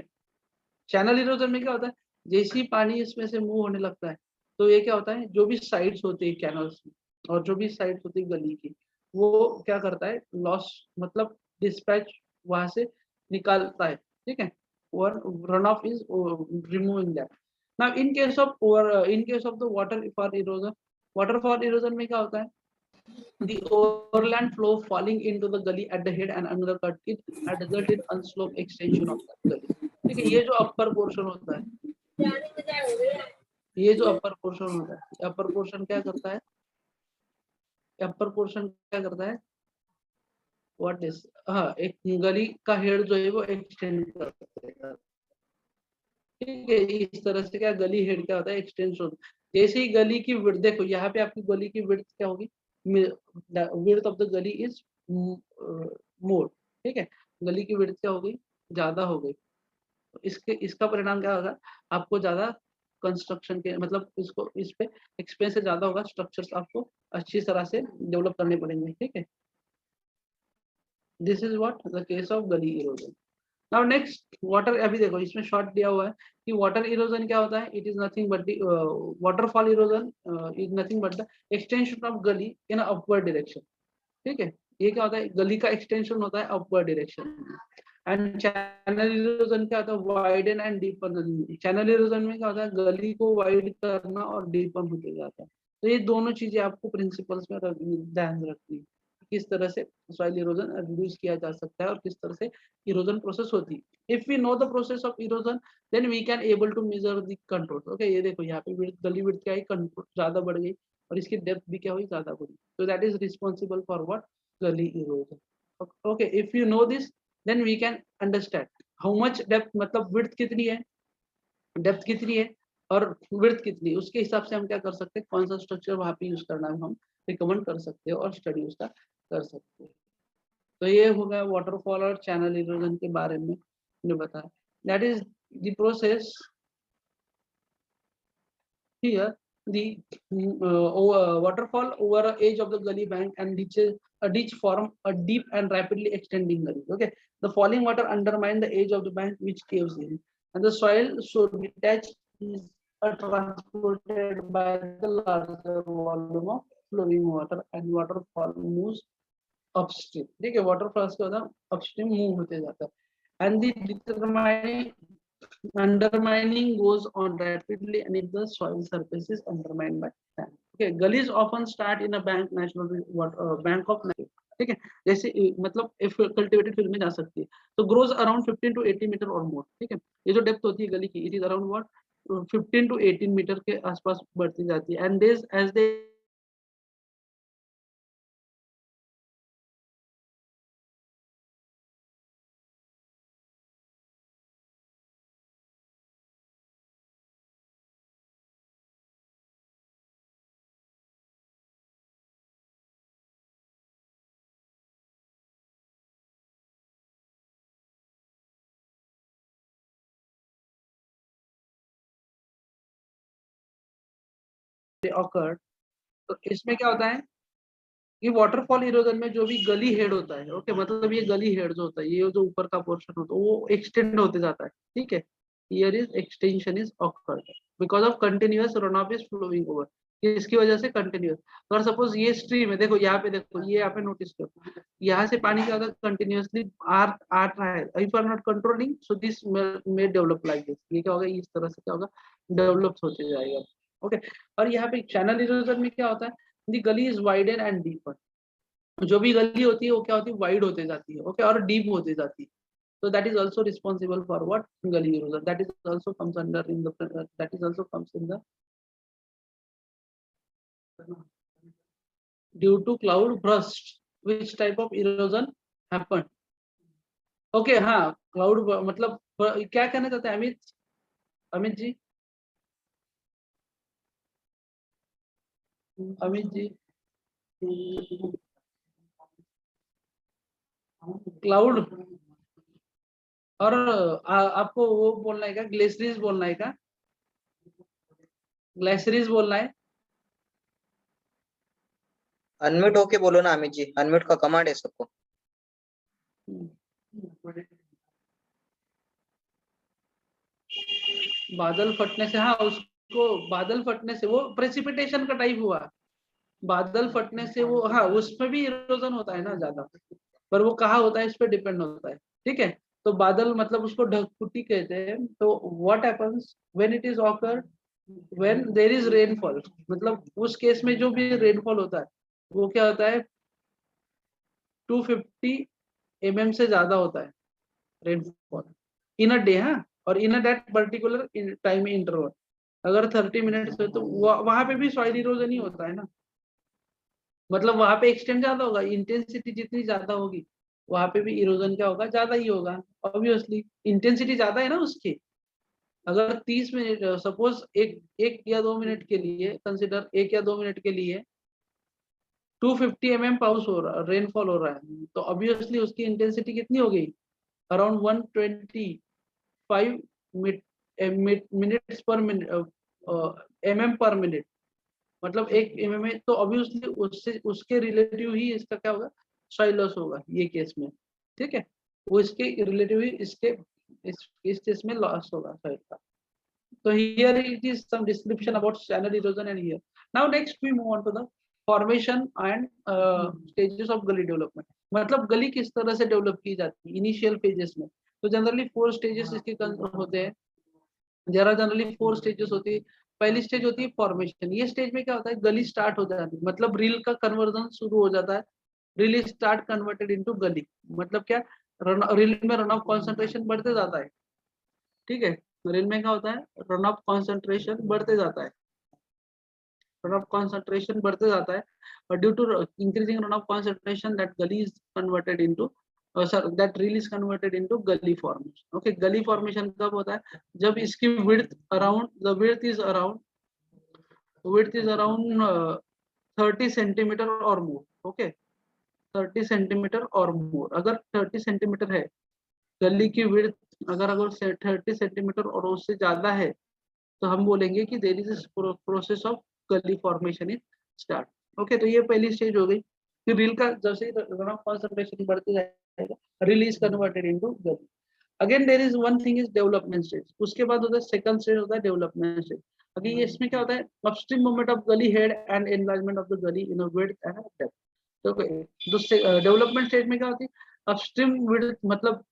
चैनल इरोजन में क्या होता है, जैसे ही पानी इसमें से मूव होने लगता है तो ये क्या होता है, जो भी साइड्स होती है कैनल्स में और जो भी साइड्स होती है गली की, वो क्या करता है लॉस, मतलब डिस्पैच वहां से निकालता है। ठीक है, और run off is removing that. Now in case of the water for erosion, water for erosion में क्या होता है, the overland flow falling into the gully at the head and undercut it had result in unslope extension of the gully। ठीक है, ये जो upper portion होता है, ये जो अपर पोर्शन होता है, अपर पोर्शन क्या करता है, अपर पोर्शन क्या करता है, व्हाट इज, हाँ, एक गली का हेड जो है वो एक्सटेंड करता है। ठीक है, इस तरह से क्या गली हेड क्या होता है, एक्सटेंशन। जैसे ही गली की विड्थ, देखो यहाँ पे आपकी गली की विड्थ क्या होगी, विड्थ ऑफ द गली इज मोर। ठीक है, गली की विड्थ क्या हो गई, ज्यादा हो गई, तो इसका परिणाम क्या होगा, आपको ज्यादा कंस्ट्रक्शन के मतलब इसको इस पे एक्सपेंस ज्यादा होगा, स्ट्रक्चर्स आपको अच्छी तरह से डेवलप करने पड़ेंगे। ठीक है, this is what the case of gully erosion. Now next water, अभी देखो इसमें शॉर्ट दिया हुआ है कि वाटर इरोजन क्या होता है, it is nothing but the waterfall erosion is nothing but the extension of गली इन अपवर्ड डायरेक्शन। ठीक है, ये क्या होता है, गली का एक्सटेंशन होता है अपवर्ड डायरेक्शन में। एंड चैनल इरोजन क्या होता है, widen and deepen. Channel erosion में क्या होता है, गली को वाइड करना और डीपन होते जाता है। तो ये दोनों चीजें आपको प्रिंसिपल्स में ध्यान रखनी है, किस तरह से सॉइल इरोजन रिड्यूस किया जा सकता है और किस तरह से इरोजन प्रोसेस होती है। If we know the process of erosion then we can able to measure the control. Okay, ये देखो यहाँ पे गली विड्थ क्या है, कंट्रोल ज्यादा बढ़ गई और इसकी डेप्थ भी क्या हुई, ज्यादा बढ़ी। तो that is responsible for what, gully erosion. Okay, if you know this then we can understand how much depth, मतलब विड्थ कितनी है, डेप्थ कितनी है और विड्थ कितनी, उसके हिसाब से हम क्या कर सकते हैं, कौन सा स्ट्रक्चर वहां पे यूज करना है हम रिकमेंड कर सकते हैं और स्टडी उसका कर सकते हैं। तो ये हो गया वाटरफॉल और चैनल इरोजन के बारे में मैंने बताया। That is the process here, the waterfall over a edge of the gully bank and a ditch form a deep and rapidly extending gully. Okay, the falling water undermine the edge of the bank which caves in, and the soil so detached is transported by the larger volume of flowing water and waterfall moves upstream. ठीक है, waterfalls क्या होता है, upstream move होते जाता है। And the determining undermining goes on rapidly and if the soil surface is undermined by sand. Okay, gullies often start in a bank, natural bank of natural. ठीक है, जैसे मतलब if cultivated field में जा सकती है, तो grows around 15 to 18 मीटर और more। ठीक है, ये जो डेप्थ होती है गली की, it is around what 15 to 18 metre के आसपास बढ़ती जाती है। And as they occurred, तो इसमें क्या होता है कि वाटरफॉल इरोजन में जो भी गली हेड होता है, ओके, मतलब ये गली हेड जो होता है, ये जो ऊपर का पोर्शन होता है वो एक्सटेंड होते जाता है। ठीक है, here is extension is occurred because of continuous run off is flowing over, इसकी वजह से कंटिन्यूअस। तो अगर सपोज ये स्ट्रीम है, देखो यहाँ पे, देखो ये यहाँ पे नोटिस करो, यहाँ से पानी क्या होता है, कंटिन्यूअसली आ रहा है। If are not controlling so this may develop like this, ये क्या होगा, इस तरह से क्या होगा, डेवलप होते जाएगा। ओके, और यहाँ पे चैनल इरोजन में क्या होता है, दी गली इज वाइडन एंड डीपर, जो भी गली होती है वो क्या होती है, वाइड होते जाती है। ओके, और डीप होते जाती है। so that is also responsible for what, gully erosion, that is also comes under in the that is also comes in the due to cloud burst, which type of erosion happened। okay, हाँ, cloud मतलब क्या कहना चाहते हैं अमित, अमित जी, अमित जी, cloud और आपको वो बोलना है क्या, ग्लेशियर्स बोलना है क्या, ग्लेशियर्स बोलना है। अनम्यूट होके बोलो ना अमित जी, अनम्यूट का कमांड है सबको। बादल फटने से, हाँ, उसको बादल फटने से वो प्रेसिपिटेशन का टाइप हुआ, बादल फटने से वो, हाँ, उसमें भी इरोजन होता है ना ज्यादा, पर वो कहाँ होता है इस पे डिपेंड होता है। ठीक है, तो बादल मतलब उसको ढकपुटी कहते हैं। तो what happens when it is occur, when there is rainfall, मतलब उस केस में जो भी रेनफॉल होता है वो क्या होता है, 250 mm से ज्यादा होता है रेनफॉल इन अ डे। हाँ, और in a that particular time interval अगर 30 मिनट्स है तो वहां पे भी सॉइल इरोजन ही होता है ना, मतलब वहां पे एक्सटेंड ज्यादा होगा, इंटेंसिटी जितनी ज्यादा होगी वहां पे भी इरोजन क्या होगा, ज्यादा ही होगा। ऑब्वियसली इंटेंसिटी ज्यादा है ना उसकी। अगर 30 मिनट सपोज एक एक या 2 मिनट के लिए कंसिडर, 1 या 2 मिनट के लिए 250 mm पाउस हो रहा, रेनफॉल हो रहा है, तो ऑब्वियसली उसकी इंटेंसिटी कितनी हो गई, अराउंड 125 मिनट्स पर मिनट, mm पर मिनट, मतलब 1 mm में। तो ऑब्वियसली उससे उसके रिलेटिव ही इसका क्या होगा, सॉइल लॉस होगा ये केस में। ठीक है, वो इसके रिलेटिवली इसके इस केस में लॉस होगा सॉइल का. So here it is some description about channel erosion and here. Now next we move on to the formation and stages of gully development. मतलब गली किस तरह से डेवलप की जाती है इनिशियल फेजेस में. तो जनरली 4 स्टेजेस इसके होते हैं. जरा जनरली 4 स्टेजेस होती है. पहली स्टेज होती है फॉर्मेशन. ये स्टेज में क्या होता है, गली स्टार्ट हो जाती है, मतलब रील का कन्वर्जन शुरू हो जाता है. रील स्टार्ट कन्वर्टेड इनटू गली. मतलब क्या, रील में रन ऑफ कॉन्सेंट्रेशन बढ़ते जाता है. ठीक है, रील में क्या होता है, रन ऑफ कॉन्सेंट्रेशन बढ़ते जाता है. रन ऑफ कॉन्सेंट्रेशन बढ़ते जाता है और due to increasing run off concentration that gully is converted into that rill is converted into gully formation. Okay, gully formation कब होता है, जब इसकी width around the width is around 30 centimetre और मोर. ओके, 30 सेंटीमीटर और मोर. अगर 30 centimetre है gully की विड्थ, अगर 30 सेंटीमीटर और उससे ज्यादा है तो हम बोलेंगे कि देयर इज प्रोसेस ऑफ गली फॉर्मेशन इज स्टार्ट. ओके, तो ये पहली स्टेज हो गई. फिर रील का जैसे रन ऑफ कॉन्सेंट्रेशन बढ़ते जाएगा, rill is converted into gully. Again there is one thing is development stage. उसके बाद होता है सेकंड स्टेज, होता है डेवलपमेंट स्टेज. अभी इसमें क्या होता है, अपस्ट्रीम मूवमेंट ऑफ गली head and enlargement of the गली इन अ विड्थ एंड डेप्थ. तो डेवलपमेंट स्टेज में क्या होती है, अपस्ट्रीम विड्थ मतलब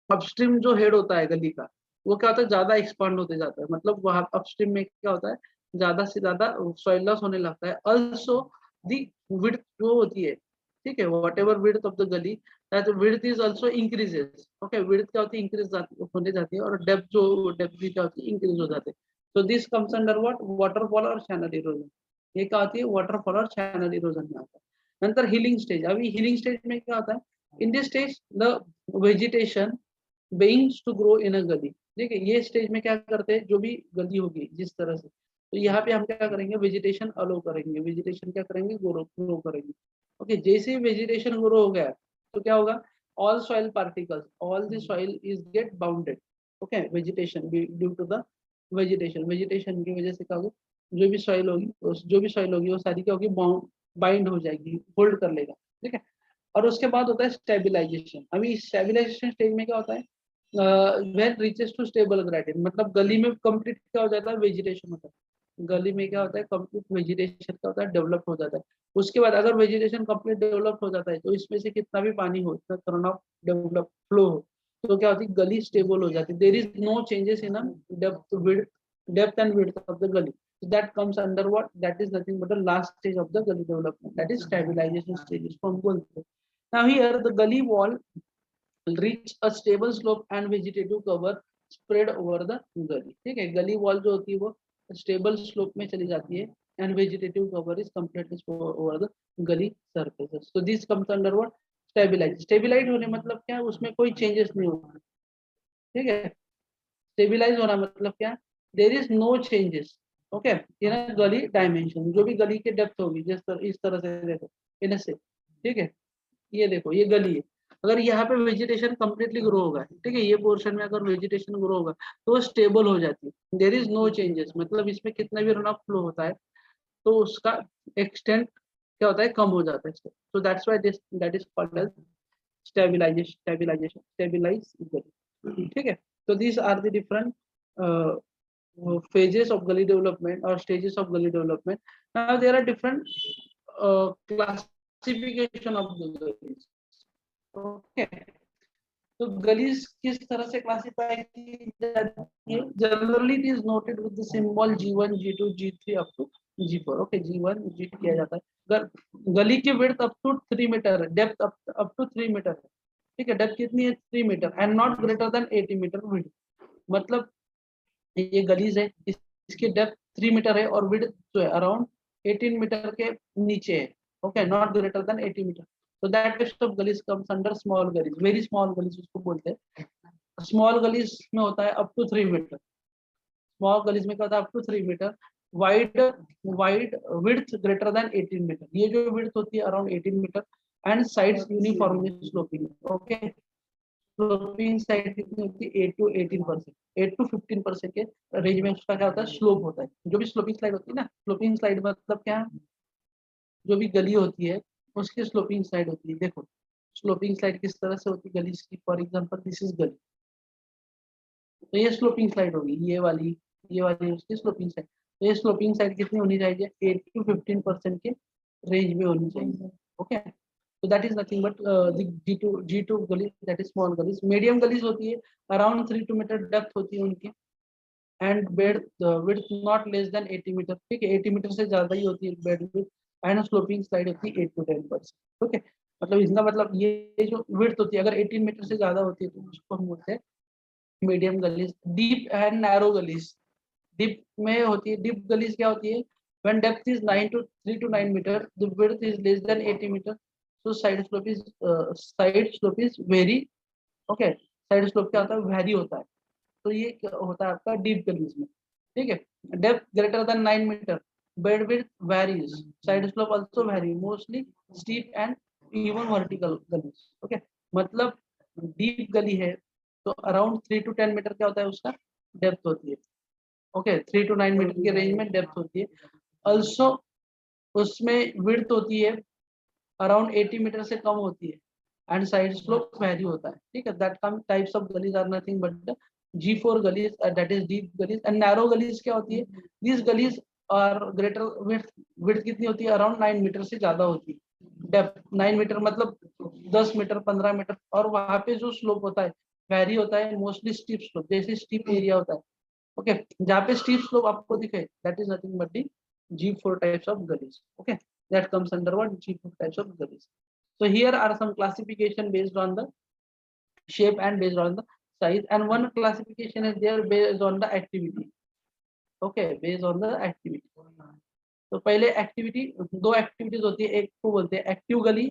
अपस्ट्रीम जो हेड होता है गली का, वो क्या होता है, ज्यादा एक्सपांड होते जाता है. मतलब वहां अपस्ट्रीम में क्या होता है, ज्यादा से ज्यादा सॉइल लॉस होने लगता है. ऑल्सो दी विड्थ जो होती है, ठीक है, whatever width of the gully, that width is also increases. Okay, width क्या होती है, इंक्रीज होने जाती है. और डेप्थ भी क्या होती है, इंक्रीज हो जाते हैं. तो this comes under what, waterfall और चैनल इरोजन. ये क्या होती है, वाटरफॉल और चैनल इरोजन में आता है. नंतर हीलिंग स्टेज. अभी हीलिंग स्टेज में क्या होता है, in this stage the vegetation begins to grow in a gully. ठीक है, ये स्टेज में क्या करते हैं, जो भी गली होगी जिस तरह से, तो यहाँ पे हम क्या करेंगे, वेजिटेशन अलो करेंगे. वेजिटेशन क्या करेंगे, ग्रो करेंगे. ओके, जैसे ही वेजिटेशन ग्रो हो गया तो क्या होगा, all soil particles, all the soil is get bounded. Okay, vegetation due to the vegetation की वजह से क्या होगा, जो भी सॉइल होगी वो सारी क्या होगी, बाइंड हो जाएगी, होल्ड कर लेगा. ठीक है, और उसके बाद होता है स्टेबिलाईजेशन. अभी स्टेबिलाईजेशन स्टेज में क्या होता है, when reaches to stable gradient, मतलब गली में कंप्लीट क्या हो जाता है, वेजिटेशन होता है. गली में क्या होता है, कंप्लीट वेजिटेशन क्या होता है, डेवलप हो जाता है. उसके बाद अगर वेजिटेशन कंप्लीट डेवलप हो जाता है तो इसमें से कितना भी पानी हो, इतना टर्न ऑफ डेवलप फ्लो हो, तो क्या होती है, गली स्टेबल हो जाती है. There is no changes in depth and width of the gully. That comes under what, that is nothing but the last stage of the gully development, that is stabilization stage. इसको हम बोलते हैं. Now here the gully wall will reach a stable slope and vegetative cover spread over the gully. ठीक है, गली wall जो होती है वो स्टेबल स्लोप में चली जाती है and vegetative cover is completely over the gully surfaces. So this comes under what, stabilize. Stabilize होने मतलब क्या, उसमें कोई चेंजेस नहीं होगा. ठीक है, स्टेबिलाईज होना मतलब क्या, there is no changes. Okay, in a gully dimension, जो भी गली की डेप्थ होगी, इस तरह से देखो इन से. ठीक है, ये देखो ये गली है. अगर यहाँ पे वेजिटेशन कंप्लीटली ग्रो होगा, ठीक है, ये पोर्शन में अगर वेजिटेशन ग्रो होगा तो वो स्टेबल हो जाती है. देयर इज नो चेंजेस, मतलब इसमें कितना भी रन ऑफ फ्लो होता है तो उसका एक्सटेंट क्या होता है, कम हो जाता है. So that's why this that is called as stabilize gully. ठीक है, so these are the different uh, phases of gully development or stages of gully development. Now there are different classification of the gullies. Okay, तो गलीज किस तरह से classify की जाती है, generally it is noted with the symbol G1 G2 G3 up to G4. Okay, G1 G2 किया जाता है. गली की विड्थ अप टू 3 मीटर है, डेप्थ अप टू 3 मीटर है. ठीक है, डेप्थ कितनी है, 3 metre and not greater than 80 metre width. मतलब ये गलीज है, इसकी डेप्थ 3 मीटर है और विड्थ जो है अराउंड 18 मीटर के नीचे है. Okay, not greater than 80 metre. So that types of gullies comes under small gullies, very small gullies उसको बोलते हैं. स्मॉल गलीज में होता है up to 3 metre. Small gullies में क्या होता है, up to 3 metre. Wide width greater than 18 metre. ये जो विड्थ होती है around 18 metre and sides uniformly sloping. Okay, sloping side कितनी होती है, 8 to 18%, 8 to 15% के रेंज में उसका क्या होता है, स्लोप होता है. जो भी स्लोपिंग स्लाइड होती है ना, स्लोपिंग स्लाइड मतलब क्या, जो भी गली होती है उसकी स्लोपिंग साइड होती है. देखो स्लोपिंग स्लाइड किस तरह से होती है गलीज की, फॉर एग्जांपल दिस इज गली, तो ये स्लोपिंग स्लाइड होगी, ये वाली उसकी स्लोपिंग साइड। तो ये स्लोपिंग साइड कितनी होनी चाहिए, 8 to 15% के रेंज में होनी चाहिए। Okay, so that is nothing but the G2 गली, that is small गलीज। मीडियम गलीज होती है अराउंड 3 to मीटर डेप्थ होती है उनकी, and bed width not less than 80 metre, ठीक है, 80 मीटर से ज्यादा ही होती है bed width, and sloping side होती है 8 to 10%। ओके, मतलब इसका मतलब ये जो विड्थ होती है अगर 18 मीटर से ज्यादा होती है तो उसको हम बोलते हैं medium gullies. Deep and narrow gullies, deep में होती है, डीप गलीज क्या होती है, when depth is 3 to 9 meter, the width is less than 80 meter, so side slope is vary। okay, side slope क्या होता है, वैरी होता है, तो ये क्या होता है आपका डीप गलीज में, ठीक है। Depth greater than 9 metre, bed width varies, side slope also vary, mostly steep and even vertical gullies. Okay, मतलब डीप गली है तो अराउंड 3 to 10 मीटर क्या होता है उसका डेप्थ होती है। ओके, 3 to 9 मीटर के रेंज में डेप्थ होती है। ऑल्सो उसमें विड्थ होती है अराउंड 80 मीटर से कम होती है, एंड साइड स्लोप वैरी होता है, ठीक है। That come types of gullies are nothing but G4 gullies, that is deep gullies. And narrow gullies क्या होती है, दिस गलीज और ग्रेटर विड्थ कितनी होती है, अराउंड 9 मीटर से ज्यादा होती है। डेप्थ 9 मीटर मतलब 10 मीटर 15 मीटर, और वहां पे जो स्लोप होता है वैरी होता है, मोस्टली स्टीप स्लोप, जैसे स्टीप एरिया होता है। ओके, जहाँ पे स्टीप स्लोप आपको दिखे that is nothing but the G4 types of gullies। okay, that comes under what, G4 types of gullies। so here are some classification based on the shape and based on the size, and one classification is there based on the activity। okay, based on the activity। तो पहले activity, दो activities होती है, एक को बोलते हैं active गली,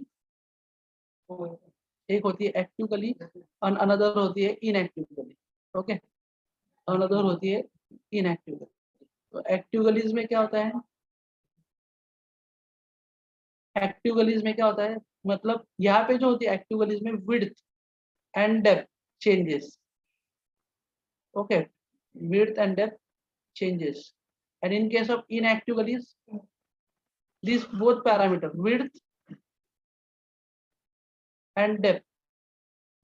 एक होती है एक्टिव गली, और अनदर होती है इनएक्टिव गली। ओके, अनदर होती है इनएक्टिव गली। तो एक्टिव गलीज में क्या होता है, एक्टिव गलीज में क्या होता है, मतलब यहाँ पे जो होती है एक्टिव गलीज में width and depth changes. Okay, width and depth changes, and in case of inactive gullies these both parameter width and depth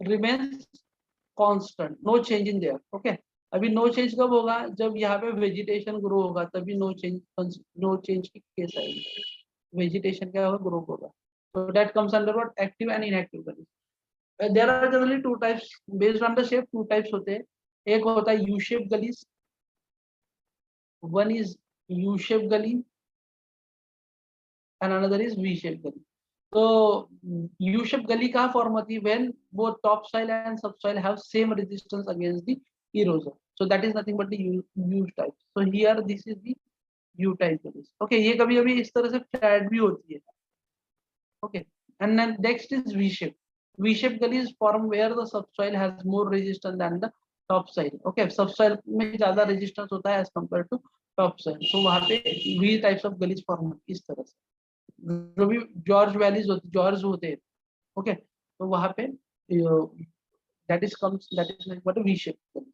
remains constant, no change in there। okay, अभी नो चेंज कब होगा, जब यहाँ पे vegetation grow होगा तभी no change की case आएगी, वेजिटेशन क्या होगा, ग्रो होगा। so that comes under what, active and inactive gullies। there are generally two types based on the shape, two types होते हैं, एक होता है U shape gullies, one is U shape gully and another is V shape gully। तो U shape gully का form होती है when both topsoil and subsoil have same resistance against the erosion, so that is nothing but the U type। so here this is the U type gullies। okay, ये कभी कभी इस तरह से flat भी होती है। okay, and then next is V shape। V shape gullies form where the subsoil has more resistance than the topsoil। okay, subsoil में ज्यादा resistance होता है as compared to topsoil, so वहाँ पे V types of gullies form इस तरह से। जो भी जॉर्ज वैलीज होते, जॉर्ज होते हैं, ओके, तो वहां पे that is what V shape.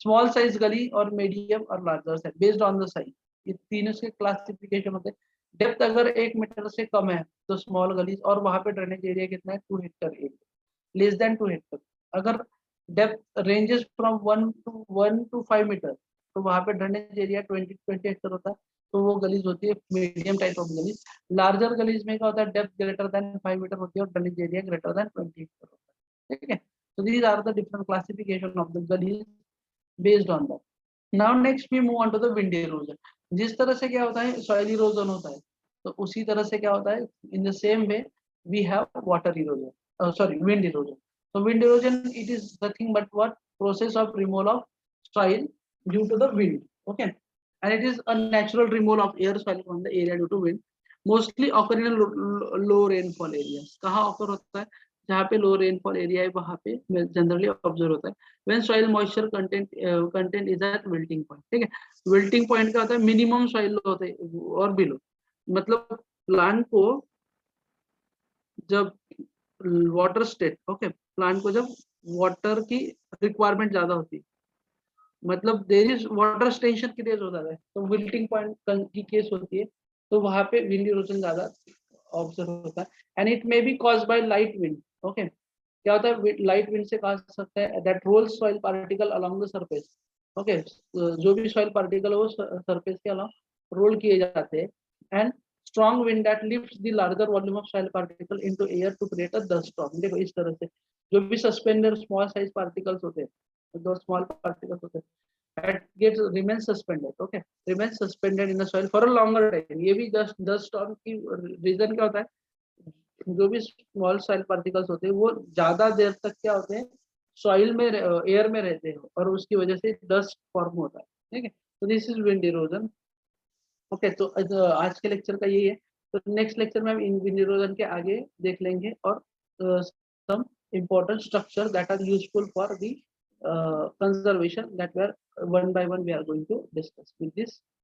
Small size गली और मीडियम और larger size based on the size, ये तीनों के क्लासिफिकेशन होते हैं। डेप्थ अगर 1 मीटर से कम है तो स्मॉल गलीज, और वहां पे ड्रेनेज एरिया कितना है, 2 hectare area, less than 2 hectare. अगर depth ranges from 1 to 5 metre तो वहां पे ड्रेनेज एरिया 20 हेक्टर होता है, तो वो गलीज होती है मीडियम टाइप ऑफ गलीज। लार्जर गलीज में क्या होता है, डेप्थ ग्रेटर देन 5 मीटर होती है और drainage area greater than 20 Hector होता है, ठीक है। so these are the different classification of the gullies based on that। now next we move on to the wind erosion। जिस तरह से क्या होता है soil erosion होता है, तो उसी तरह से क्या होता है, in the same way we have water erosion, wind erosion। so wind erosion, it is nothing but what, process of removal of soil due to the wind। okay, and it is a natural removal of air soil from the area due to wind, mostly occur in low rainfall areas। कहाँ occur होता है, जहाँ पे लो rainfall area है वहाँ पे generally observe होता है। When soil moisture content is at wilting point, ठीक है। विल्टिंग पॉइंट का होता है मिनिमम सॉइल होता है और बिलो, मतलब प्लांट को जब वाटर स्टेट, ओके, प्लांट को जब वाटर की रिक्वायरमेंट ज्यादा होती है, मतलब देयर इज वाटर स्टेशन की डेज होता है, तो विल्टिंग पॉइंट की केस होती है, तो वहां पे विंड इरोजन ज्यादा ऑब्जर्व होता है। And it may be caused by light wind, okay क्या होता है लाइट विंड से कहा जा सकता है that rolls soil particle along the surface. Okay जो भी सॉइल पार्टिकल है वो सरफेस के अलोंग रोल किए जाते हैं and strong wind that lifts the larger volume of soil particle into air to create a dust storm. देखो इस तरह से जो भी सस्पेंडेड स्मॉल साइज पार्टिकल्स होते हैं, जो स्मॉल पार्टिकल्स होते हैं that gets remains suspended, okay, remains suspended in the soil for a longer time। ये भी dust storm की रीजन क्या होता है, जो भी स्मॉल सॉइल पार्टिकल्स होते हैं वो ज्यादा देर तक क्या होते हैं सॉइल में एयर में रहते हैं और उसकी वजह से डस्ट फॉर्म होता है। ठीक है, तो this is wind erosion. Okay तो आज के लेक्चर का यही है। तो नेक्स्ट लेक्चर में हम विंड इरोजन के आगे देख लेंगे और सम important structure that are useful for the conservation that we are one by one we are going to discuss with this